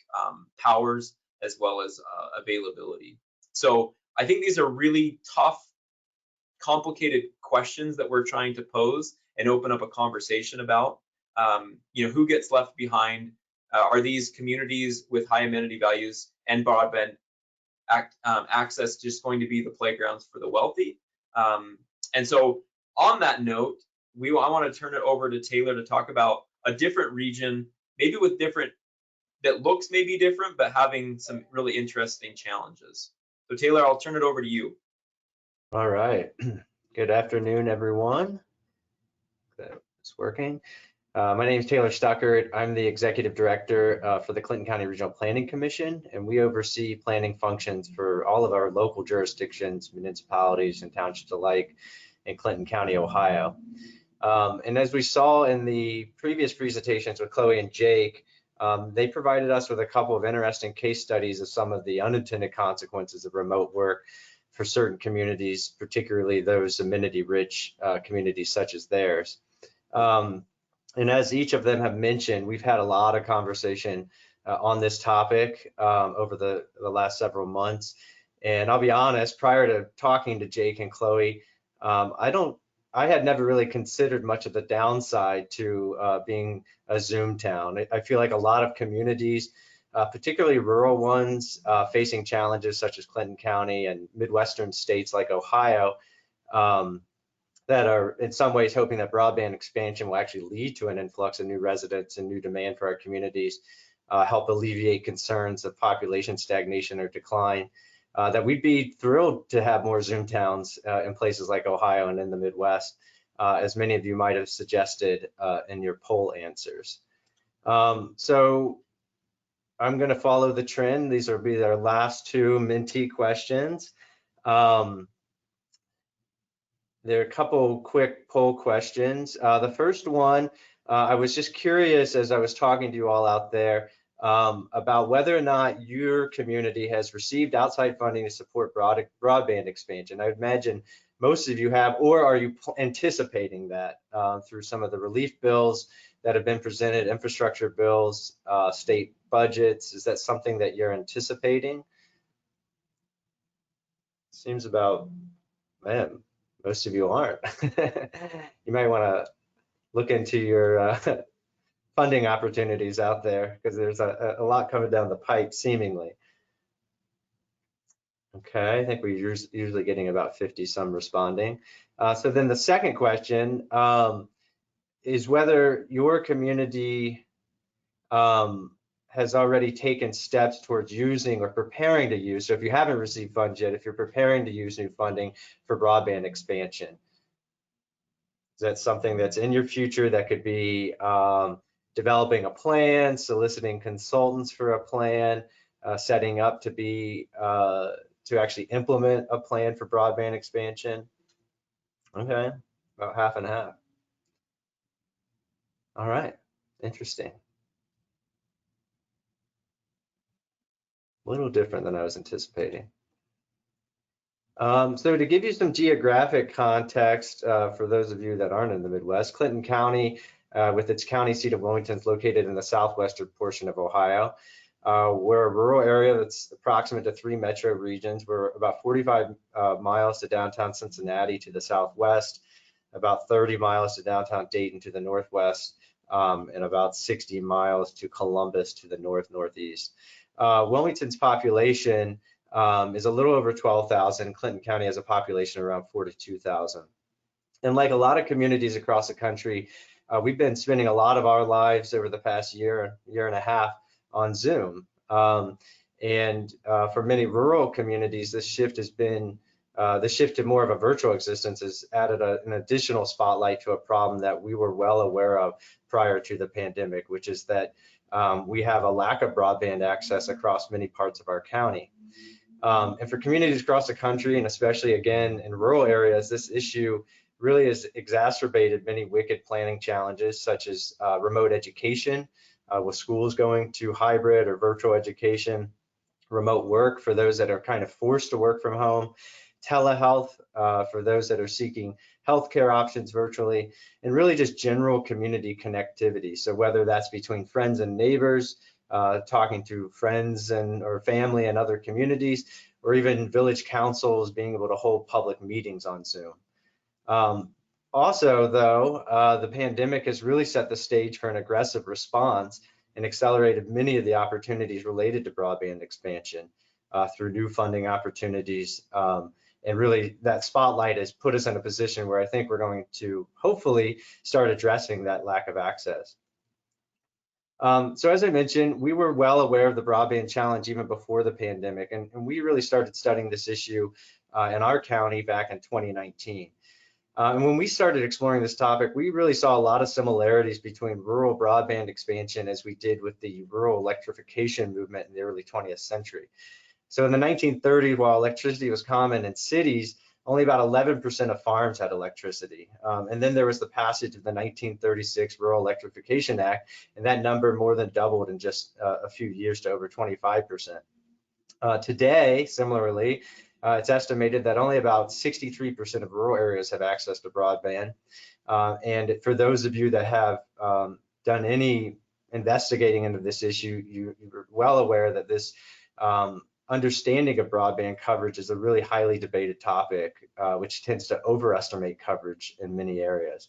powers as well as availability. So I think these are really tough, complicated questions that we're trying to pose and open up a conversation about. Who gets left behind? Are these communities with high amenity values and broadband access just going to be the playgrounds for the wealthy? And so on that note, I want to turn it over to Taylor to talk about a different region, maybe with different, that looks maybe different, but having some really interesting challenges. So Taylor, I'll turn it over to you. All right. Good afternoon, everyone. It's working. My name is Taylor Stuckert. I'm the Executive Director for the Clinton County Regional Planning Commission, and we oversee planning functions for all of our local jurisdictions, municipalities, and townships alike in Clinton County, Ohio. And as we saw in the previous presentations with Chloe and Jake, they provided us with a couple of interesting case studies of some of the unintended consequences of remote work for certain communities, particularly those amenity-rich communities such as theirs. And as each of them have mentioned, we've had a lot of conversation on this topic over the last several months. And I'll be honest, prior to talking to Jake and Chloe, I had never really considered much of the downside to being a Zoom town. I feel like a lot of communities, particularly rural ones, facing challenges such as Clinton County and Midwestern states like Ohio, that are in some ways hoping that broadband expansion will actually lead to an influx of new residents and new demand for our communities, help alleviate concerns of population stagnation or decline, that we'd be thrilled to have more Zoom towns in places like Ohio and in the Midwest, as many of you might have suggested in your poll answers. So I'm going to follow the trend. These will be our last two Menti questions. There are a couple quick poll questions. The first one, I was just curious as I was talking to you all out there about whether or not your community has received outside funding to support broadband expansion. I would imagine most of you have, or are you anticipating that through some of the relief bills that have been presented, infrastructure bills, state budgets? Is that something that you're anticipating? Seems about, man, most of you aren't. You might want to look into your funding opportunities out there, because there's a lot coming down the pipe, seemingly. Okay, I think we're usually getting about 50 some responding. So then the second question is whether your community has already taken steps towards using or preparing to use, so if you haven't received funds yet, if you're preparing to use new funding for broadband expansion. Is that something that's in your future that could be developing a plan, soliciting consultants for a plan, setting up to be to actually implement a plan for broadband expansion? Okay, about half and half. All right, interesting. a little different than I was anticipating. So to give you some geographic context, for those of you that aren't in the Midwest, Clinton County, with its county seat of Wilmington, is located in the southwestern portion of Ohio. We're a rural area that's approximate to 3 metro regions. We're about 45 miles to downtown Cincinnati to the southwest, about 30 miles to downtown Dayton to the northwest, and about 60 miles to Columbus to the northeast. Wilmington's population is a little over 12,000. Clinton County has a population around 42,000. And like a lot of communities across the country, we've been spending a lot of our lives over the past year and a half on Zoom. And for many rural communities, this shift has been, the shift to more of a virtual existence has added an additional spotlight to a problem that we were well aware of prior to the pandemic, which is that we have a lack of broadband access across many parts of our county. And for communities across the country, and especially again in rural areas, this issue really has exacerbated many wicked planning challenges, such as remote education, with schools going to hybrid or virtual education, remote work for those that are kind of forced to work from home, telehealth for those that are seeking healthcare options virtually, and really just general community connectivity. So whether that's between friends and neighbors, talking to friends or family and other communities, or even village councils being able to hold public meetings on Zoom. Also, though, the pandemic has really set the stage for an aggressive response and accelerated many of the opportunities related to broadband expansion through new funding opportunities. And really, that spotlight has put us in a position where I think we're going to hopefully start addressing that lack of access. So as I mentioned, we were well aware of the broadband challenge even before the pandemic, and we really started studying this issue in our county back in 2019. And when we started exploring this topic, we really saw a lot of similarities between rural broadband expansion as we did with the rural electrification movement in the early 20th century. So in the 1930s, while electricity was common in cities, only about 11% of farms had electricity. And then there was the passage of the 1936 Rural Electrification Act, and that number more than doubled in just a few years to over 25%. Today, similarly, it's estimated that only about 63% of rural areas have access to broadband. And for those of you that have done any investigating into this issue, you're well aware that this understanding of broadband coverage is a really highly debated topic, which tends to overestimate coverage in many areas.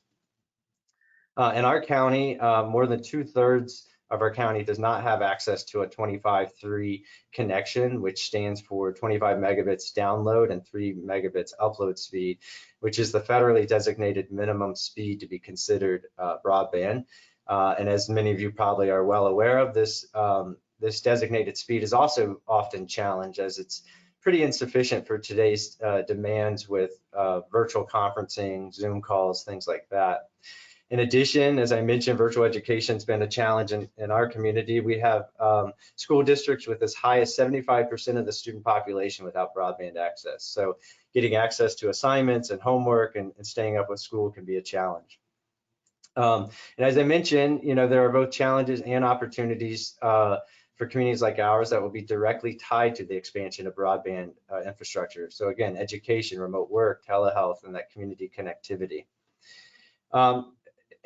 In our county, more than 2/3 of our county does not have access to a 25/3 connection, which stands for 25 megabits download and 3 megabits upload speed, which is the federally designated minimum speed to be considered broadband. And as many of you probably are well aware of, this designated speed is also often challenged, as it's pretty insufficient for today's demands with virtual conferencing, Zoom calls, things like that. In addition, as I mentioned, virtual education has been a challenge in our community. We have school districts with as high as 75% of the student population without broadband access. So getting access to assignments and homework and staying up with school can be a challenge. And as I mentioned, there are both challenges and opportunities for communities like ours that will be directly tied to the expansion of broadband infrastructure. So again, education, remote work, telehealth, and that community connectivity.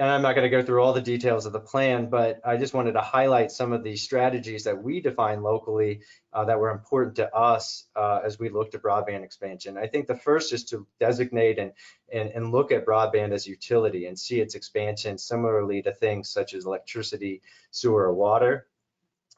And I'm not going to go through all the details of the plan, but I just wanted to highlight some of the strategies that we define locally that were important to us as we looked at broadband expansion. I think the first is to designate and look at broadband as utility and see its expansion similarly to things such as electricity, sewer, or water.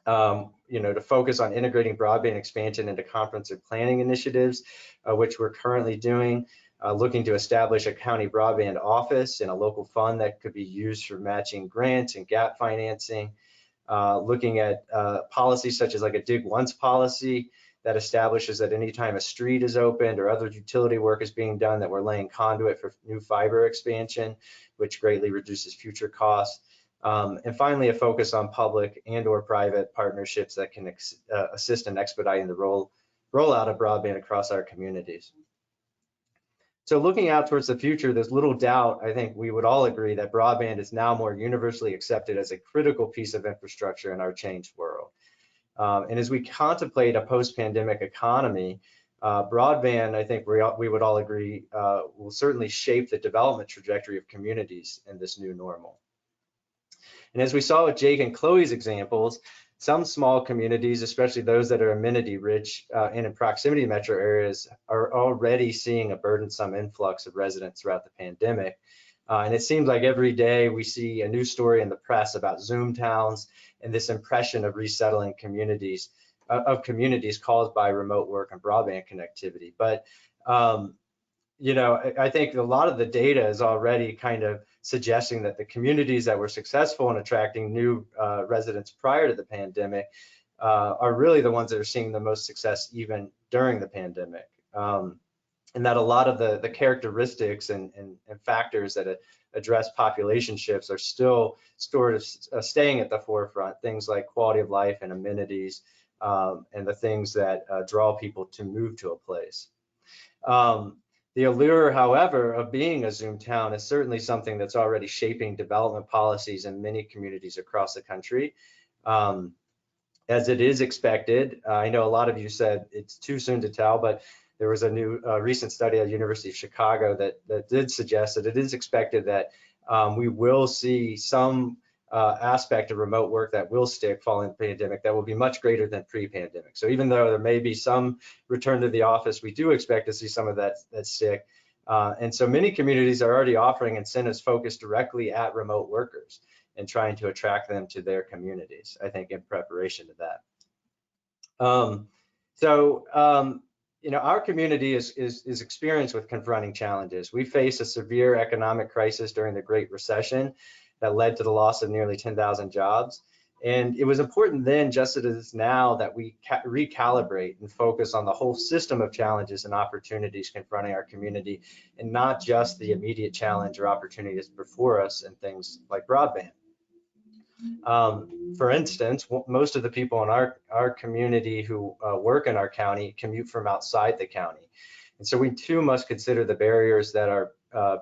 To focus on integrating broadband expansion into comprehensive planning initiatives, which we're currently doing. Looking to establish a county broadband office and a local fund that could be used for matching grants and gap financing. Looking at policies such as like a dig once policy that establishes that anytime a street is opened or other utility work is being done, that we're laying conduit for new fiber expansion, which greatly reduces future costs. And finally, a focus on public and/or private partnerships that can assist in expediting the rollout of broadband across our communities. So looking out towards the future, there's little doubt, I think we would all agree, that broadband is now more universally accepted as a critical piece of infrastructure in our changed world. And as we contemplate a post-pandemic economy, broadband, I think we would all agree, will certainly shape the development trajectory of communities in this new normal. And as we saw with Jake and Chloe's examples, some small communities, especially those that are amenity rich and in proximity to metro areas, are already seeing a burdensome influx of residents throughout the pandemic. And it seems like every day we see a new story in the press about Zoom towns and this impression of resettling communities caused by remote work and broadband connectivity. But you know, I think a lot of the data is already kind of suggesting that the communities that were successful in attracting new residents prior to the pandemic are really the ones that are seeing the most success even during the pandemic. And that a lot of the characteristics and factors that address population shifts are still staying at the forefront, things like quality of life and amenities, and the things that draw people to move to a place. The allure, however, of being a Zoom town is certainly something that's already shaping development policies in many communities across the country. As it is expected, I know a lot of you said it's too soon to tell, but there was a new recent study at the University of Chicago that did suggest that it is expected that we will see some aspect of remote work that will stick following the pandemic that will be much greater than pre-pandemic. So even though there may be some return to the office, we do expect to see some of that stick. And so many communities are already offering incentives focused directly at remote workers and trying to attract them to their communities, I think, in preparation to that. You know, our community is experienced with confronting challenges. We faced a severe economic crisis during the Great Recession that led to the loss of nearly 10,000 jobs. And it was important then, just as it is now, that we recalibrate and focus on the whole system of challenges and opportunities confronting our community, and not just the immediate challenge or opportunities before us and things like broadband. For instance, most of the people in our community who work in our county commute from outside the county. And so we too must consider the barriers that are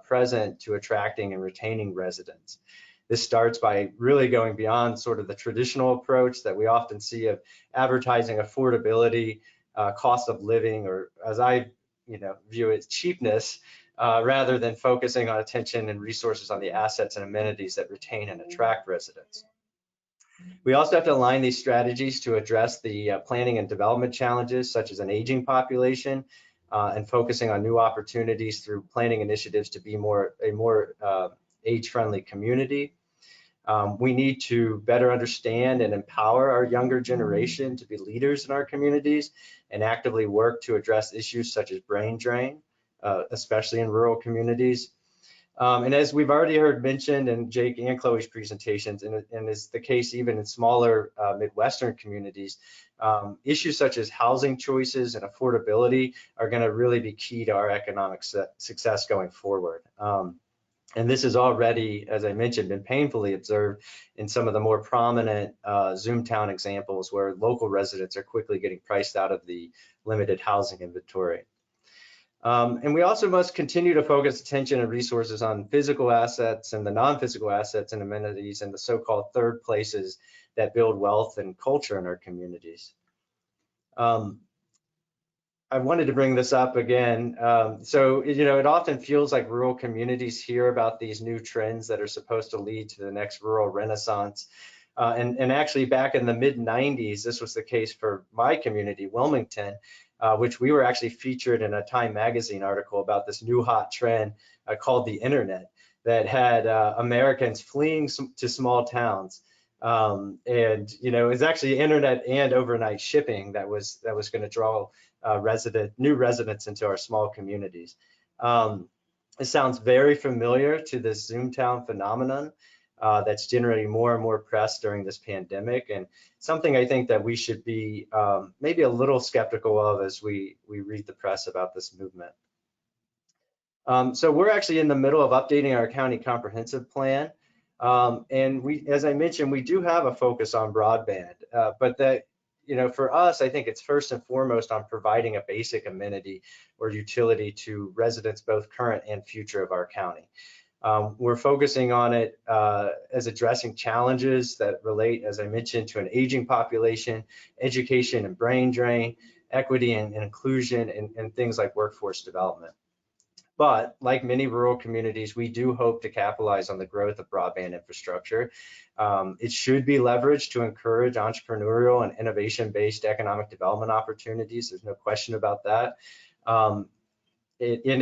present to attracting and retaining residents. This starts by really going beyond sort of the traditional approach that we often see of advertising affordability, cost of living, or as I view it, cheapness, rather than focusing on attention and resources on the assets and amenities that retain and attract residents. We also have to align these strategies to address the planning and development challenges, such as an aging population, and focusing on new opportunities through planning initiatives to be a more age-friendly community. We need to better understand and empower our younger generation to be leaders in our communities and actively work to address issues such as brain drain, especially in rural communities. And as we've already heard mentioned in Jake and Chloe's presentations, and is the case even in smaller Midwestern communities, issues such as housing choices and affordability are going to really be key to our economic success going forward. And this has already, as I mentioned, been painfully observed in some of the more prominent Zoomtown examples where local residents are quickly getting priced out of the limited housing inventory. And we also must continue to focus attention and resources on physical assets and the non-physical assets and amenities and the so-called third places that build wealth and culture in our communities. I wanted to bring this up again. So, it often feels like rural communities hear about these new trends that are supposed to lead to the next rural renaissance. And actually back in the mid-90s, this was the case for my community, Wilmington, which we were actually featured in a Time magazine article about this new hot trend called the internet that had Americans fleeing to small towns. And it's actually internet and overnight shipping that was going to draw new residents into our small communities. It sounds very familiar to this Zoomtown phenomenon that's generating more and more press during this pandemic, and something I think that we should be maybe a little skeptical of as we read the press about this movement. So we're actually in the middle of updating our county comprehensive plan. And as I mentioned, we do have a focus on broadband, but that, for us, I think it's first and foremost on providing a basic amenity or utility to residents, both current and future of our county. We're focusing on it as addressing challenges that relate, as I mentioned, to an aging population, education and brain drain, equity and inclusion, and things like workforce development. But like many rural communities, we do hope to capitalize on the growth of broadband infrastructure. It should be leveraged to encourage entrepreneurial and innovation-based economic development opportunities. There's no question about that. And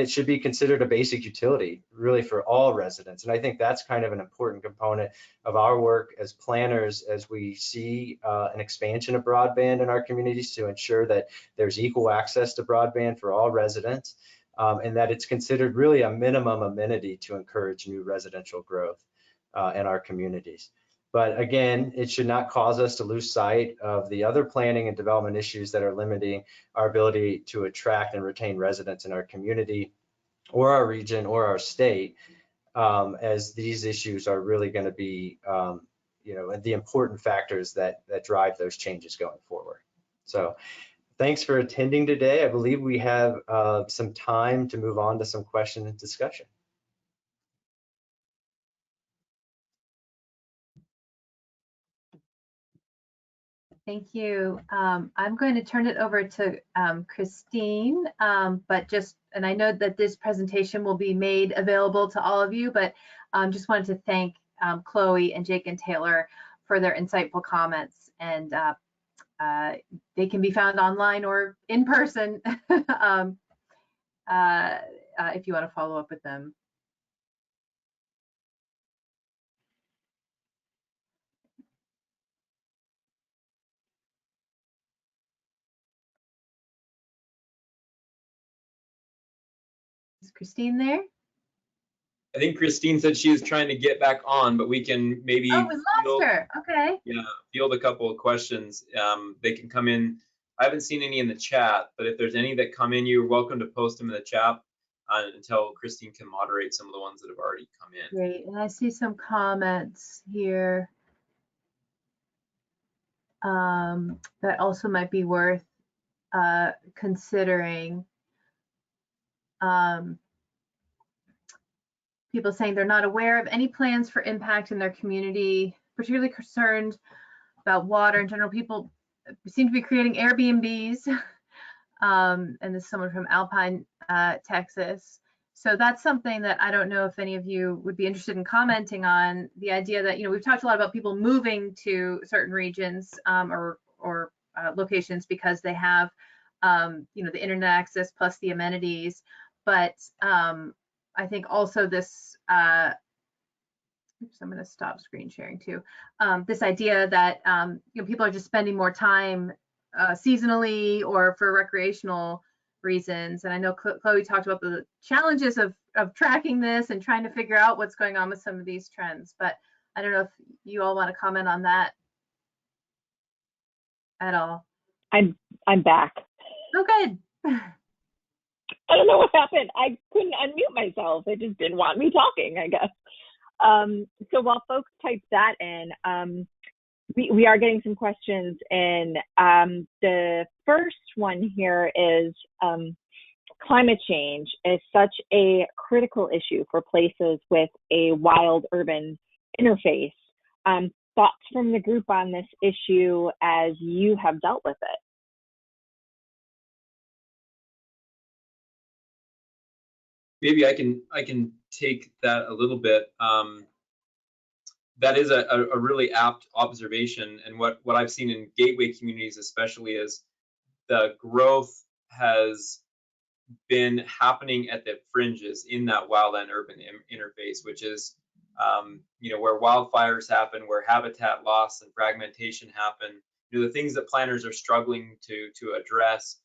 it should be considered a basic utility, really, for all residents. And I think that's kind of an important component of our work as planners, as we see an expansion of broadband in our communities, to ensure that there's equal access to broadband for all residents, and that it's considered really a minimum amenity to encourage new residential growth in our communities. But again, it should not cause us to lose sight of the other planning and development issues that are limiting our ability to attract and retain residents in our community or our region or our state, as these issues are really going to be, the important factors that drive those changes going forward. So thanks for attending today. I believe we have some time to move on to some question and discussion. Thank you. I'm going to turn it over to Christine, and I know that this presentation will be made available to all of you, but just wanted to thank Chloe and Jake and Taylor for their insightful comments, and they can be found online or in person if you want to follow up with them. Is Christine there? I think Christine said she was trying to get back on, but we can maybe we lost her. Okay. Yeah, field a couple of questions. They can come in. I haven't seen any in the chat, but if there's any that come in, you're welcome to post them in the chat until Christine can moderate some of the ones that have already come in. Great, and I see some comments here that also might be worth considering. People saying they're not aware of any plans for impact in their community, particularly concerned about water in general. People seem to be creating Airbnbs, and this is someone from Alpine, Texas. So that's something that I don't know if any of you would be interested in commenting on, the idea that, we've talked a lot about people moving to certain regions or locations because they have, the internet access plus the amenities. But I think also this, oops, I'm going to stop screen sharing too. This idea that people are just spending more time seasonally or for recreational reasons. And I know Chloe talked about the challenges of tracking this and trying to figure out what's going on with some of these trends. But I don't know if you all want to comment on that at all. I'm back. Oh, good. I don't know what happened. I couldn't unmute myself. It just didn't want me talking, I guess. So while folks type that in, we are getting some questions in. The first one here is climate change is such a critical issue for places with a wild urban interface. Thoughts from the group on this issue as you have dealt with it? Maybe I can take that a little bit. That is a really apt observation, and what I've seen in gateway communities especially is the growth has been happening at the fringes in that wildland urban interface, which is where wildfires happen, where habitat loss and fragmentation happen. The things that planners are struggling to address.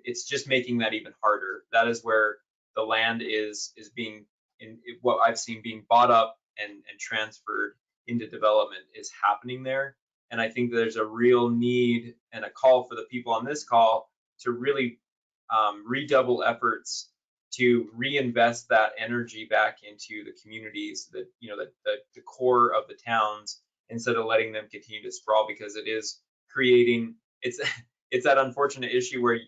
It's just making that even harder. That is where the land is being, in what I've seen, being bought up and transferred into development is happening there. And I think there's a real need and a call for the people on this call to really redouble efforts to reinvest that energy back into the communities, that the core of the towns, instead of letting them continue to sprawl, because it is creating, it's that unfortunate issue where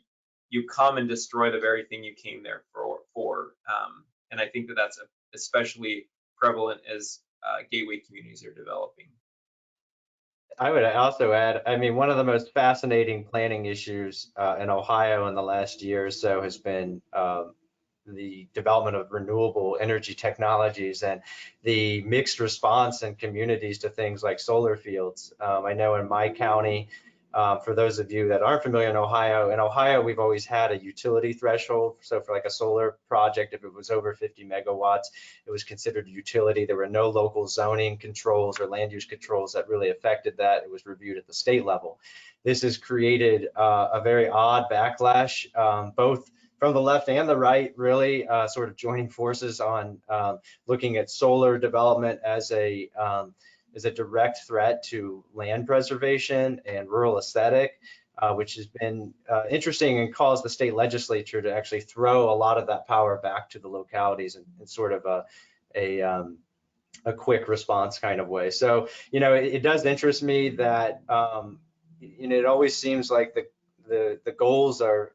you come and destroy the very thing you came there for. And I think that that's especially prevalent as gateway communities are developing. I would also add, I mean, one of the most fascinating planning issues in Ohio in the last year or so has been the development of renewable energy technologies and the mixed response in communities to things like solar fields. I know in my county, for those of you that aren't familiar in Ohio, we've always had a utility threshold. So for like a solar project, if it was over 50 megawatts, it was considered a utility. There were no local zoning controls or land use controls that really affected that. It was reviewed at the state level. This has created a very odd backlash, both from the left and the right, really sort of joining forces on looking at solar development as a direct threat to land preservation and rural aesthetic, which has been interesting and caused the state legislature to actually throw a lot of that power back to the localities in sort of a quick response kind of way. So, you know, it does interest me that, you know, it always seems like the goals are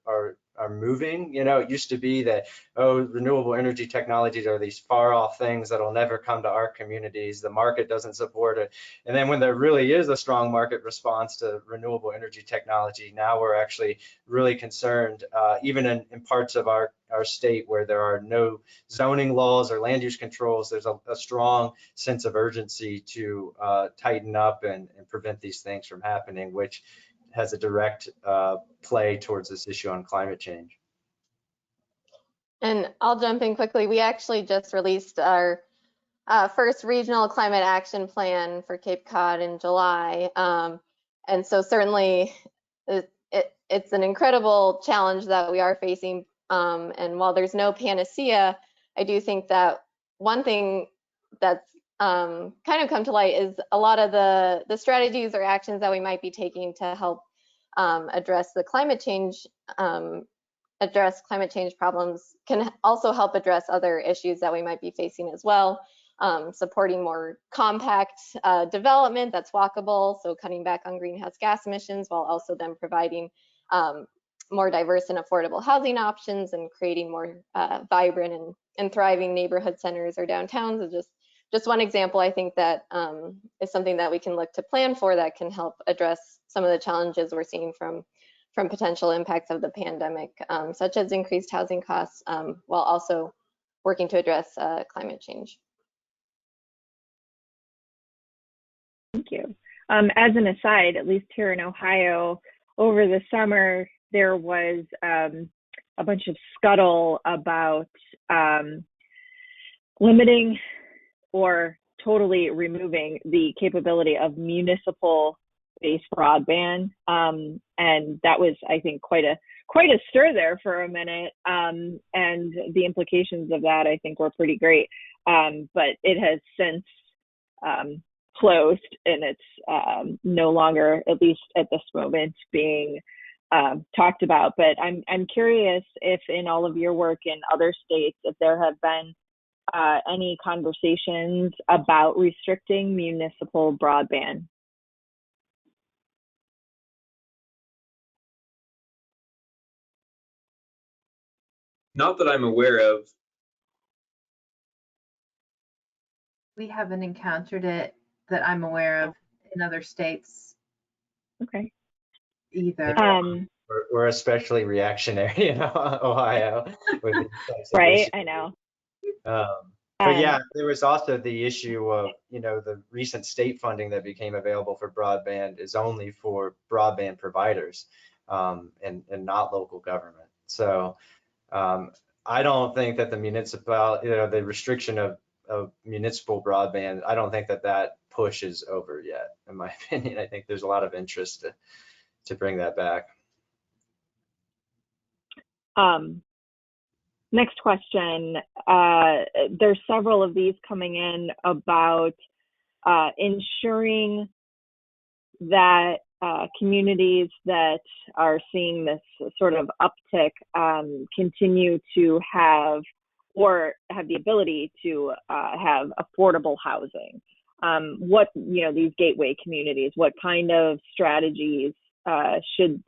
moving. You know, it used to be that, oh, renewable energy technologies are these far off things that'll never come to our communities. The market doesn't support it. And then when there really is a strong market response to renewable energy technology, now we're actually really concerned, even in parts of our state where there are no zoning laws or land use controls, there's a strong sense of urgency to tighten up and prevent these things from happening, which has a direct play towards this issue on climate change. And I'll jump in quickly. We actually just released our first regional climate action plan for Cape Cod in July. And so certainly it's an incredible challenge that we are facing. And while there's no panacea, I do think that one thing that's kind of come to light is a lot of the strategies or actions that we might be taking to help address climate change problems can also help address other issues that we might be facing as well. Supporting more compact development that's walkable, so cutting back on greenhouse gas emissions while also then providing more diverse and affordable housing options and creating more vibrant and thriving neighborhood centers or downtowns is just one example. I think that is something that we can look to plan for that can help address some of the challenges we're seeing from potential impacts of the pandemic, such as increased housing costs, while also working to address climate change. Thank you. As an aside, at least here in Ohio, over the summer, there was a bunch of scuttle about limiting or totally removing the capability of municipal-based broadband, and that was, I think, quite a stir there for a minute. And the implications of that, I think, were pretty great. But it has since closed, and it's no longer, at least at this moment, being talked about. But I'm curious if in all of your work in other states, if there have been any conversations about restricting municipal broadband. Not that I'm aware of. We haven't encountered it that I'm aware of in other states. Okay. Either. We're especially reactionary in Ohio. With these types of Right, issues. I know. But yeah, there was also the issue of, you know, the recent state funding that became available for broadband is only for broadband providers and not local government. So I don't think that the the restriction of municipal broadband, I don't think that push is over yet, in my opinion. I think there's a lot of interest to bring that back. Next question. There's several of these coming in about ensuring that communities that are seeing this sort of uptick continue to have the ability to have affordable housing. What, these gateway communities, what kind of strategies should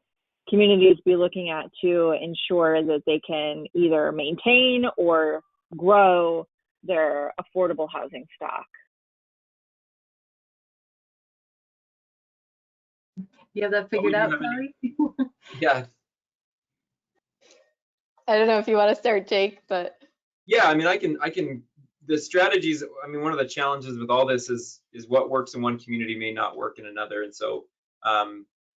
communities be looking at to ensure that they can either maintain or grow their affordable housing stock. You have that figured out, Chloe? Yeah. I don't know if you want to start, Jake, but Yeah, I mean, I can, the strategies, I mean, one of the challenges with all this is what works in one community may not work in another. And so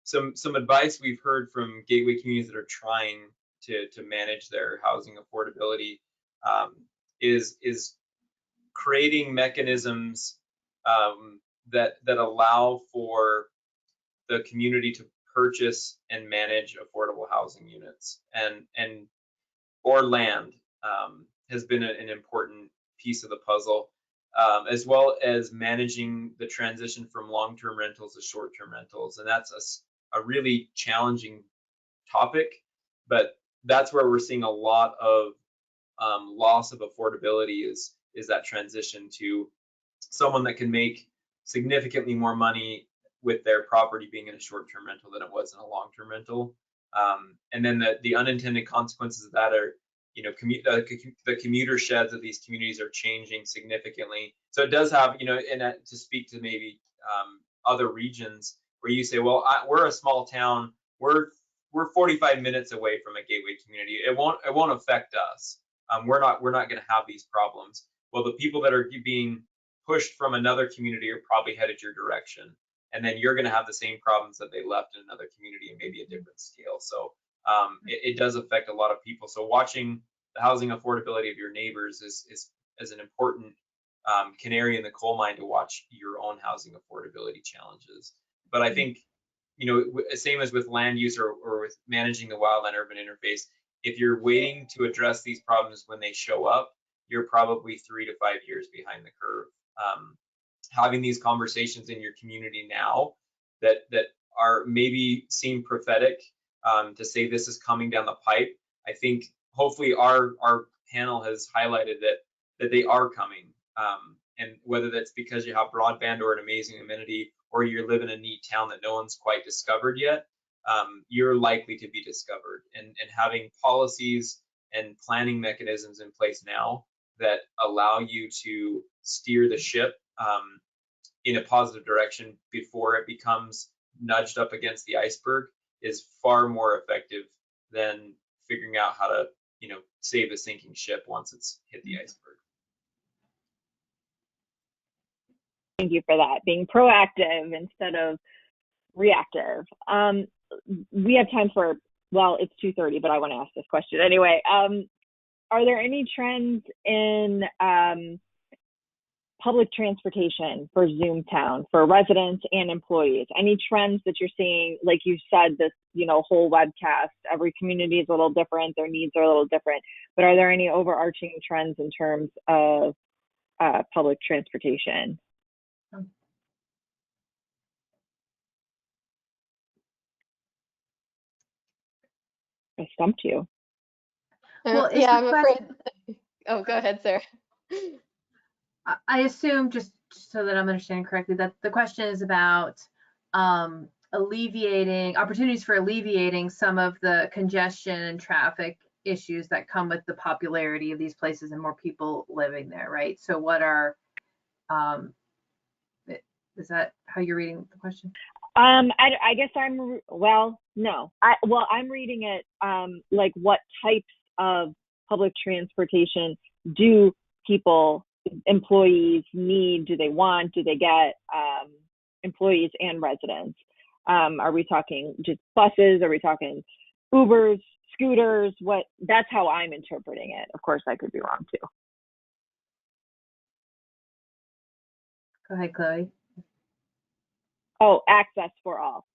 some advice we've heard from gateway communities that are trying to manage their housing affordability is creating mechanisms that allow for the community to purchase and manage affordable housing units, and or land has been an important piece of the puzzle, as well as managing the transition from long-term rentals to short-term rentals. And that's a really challenging topic, but that's where we're seeing a lot of loss of affordability is that transition to someone that can make significantly more money with their property being in a short-term rental than it was in a long-term rental. And then the unintended consequences of that are, you know, the commuter sheds of these communities are changing significantly. So it does have, you know, and to speak to maybe other regions where you say, well, we're a small town, we're 45 minutes away from a gateway community, it won't affect us. We're not going to have these problems. Well, the people that are being pushed from another community are probably headed your direction, and then you're going to have the same problems that they left in another community and maybe a different scale. So it does affect a lot of people. So watching the housing affordability of your neighbors is an important canary in the coal mine to watch your own housing affordability challenges. But I think, you know, same as with land use or with managing the wildland urban interface, if you're waiting to address these problems when they show up, you're probably 3 to 5 years behind the curve. Having these conversations in your community now that are maybe seem prophetic to say this is coming down the pipe, I think hopefully our panel has highlighted that they are coming. And whether that's because you have broadband or an amazing amenity, or you live in a neat town that no one's quite discovered yet, you're likely to be discovered. And having policies and planning mechanisms in place now that allow you to steer the ship in a positive direction before it becomes nudged up against the iceberg is far more effective than figuring out how to, you know, save a sinking ship once it's hit the iceberg. Thank you for that, being proactive instead of reactive. We have time for, well, it's 2:30, but I want to ask this question anyway. Are there any trends in public transportation for Zoomtown, for residents and employees? Any trends that you're seeing? Like you said, this, you know, whole webcast, every community is a little different, their needs are a little different, but are there any overarching trends in terms of public transportation? I stumped you. Well, yeah, I'm afraid. Oh, go ahead, Sarah. I assume, just so that I'm understanding correctly, that the question is about alleviating opportunities for alleviating some of the congestion and traffic issues that come with the popularity of these places and more people living there, right? So what are, is that how you're reading the question? I guess I'm reading it like, what types of public transportation do employees need, do they want, do they get, employees and residents? Are we talking just buses? Are we talking Ubers, scooters? That's how I'm interpreting it. Of course, I could be wrong too. Go ahead, Chloe. Oh, access for all.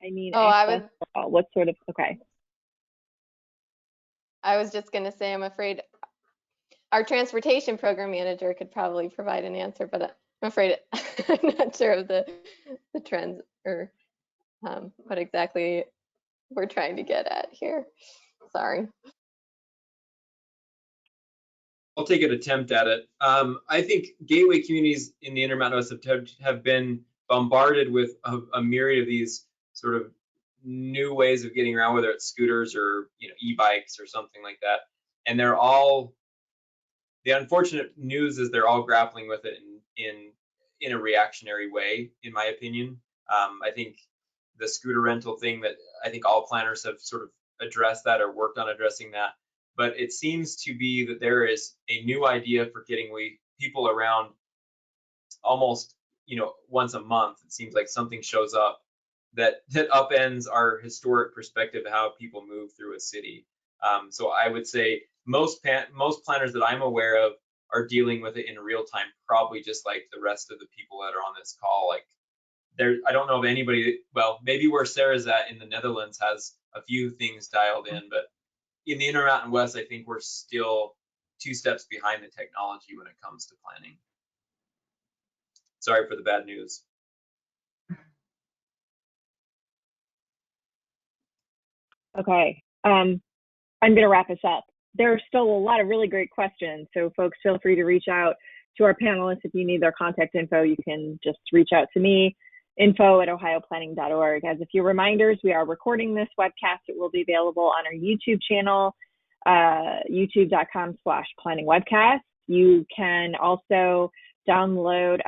I mean, access for all. What sort of, okay. I was just going to say, I'm afraid our transportation program manager could probably provide an answer, but I'm afraid I'm not sure of the trends or what exactly we're trying to get at here. Sorry. I'll take an attempt at it. I think gateway communities in the Intermountain West have been bombarded with a myriad of these sort of new ways of getting around, whether it's scooters or, you know, e-bikes or something like that, and they're all the unfortunate news is they're all grappling with it in a reactionary way, in my opinion. I think the scooter rental thing, that I think all planners have sort of addressed that or worked on addressing that. But it seems to be that there is a new idea for getting people around almost, once a month. It seems like something shows up that upends our historic perspective of how people move through a city. So I would say most planners that I'm aware of are dealing with it in real time, probably just like the rest of the people that are on this call. Like I don't know of anybody, well, maybe where Sarah's at in the Netherlands has a few things dialed in, but in the Intermountain West, I think we're still 2 steps behind the technology when it comes to planning. Sorry for the bad news. Okay, I'm going to wrap us up. There are still a lot of really great questions, so folks, feel free to reach out to our panelists. If you need their contact info, you can just reach out to me, info@ohioplanning.org. As a few reminders, we are recording this webcast. It will be available on our YouTube channel, youtube.com/planningwebcast. You can also download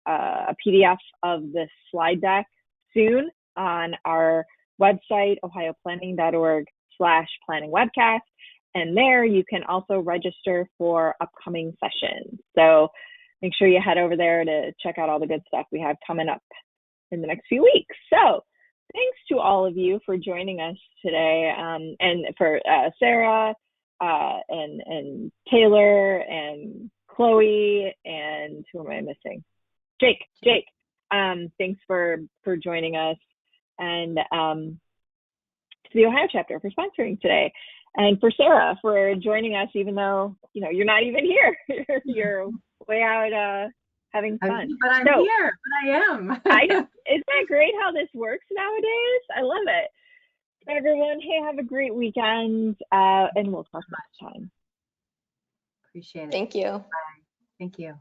a PDF of this slide deck soon on our website, ohioplanning.org/planningwebcast. And there you can also register for upcoming sessions. So make sure you head over there to check out all the good stuff we have coming up in the next few weeks. So thanks to all of you for joining us today, and for Sarah and Taylor and Chloe, and who am I missing? Jake. Thanks for joining us, and to the Ohio chapter for sponsoring today, and for Sarah for joining us, even though you're not even here. You're way out having fun. But I'm here. But I am. I know. Isn't that great how this works nowadays? I love it. So everyone, hey, have a great weekend, and we'll talk next time. Appreciate it. Thank you. Bye. Thank you.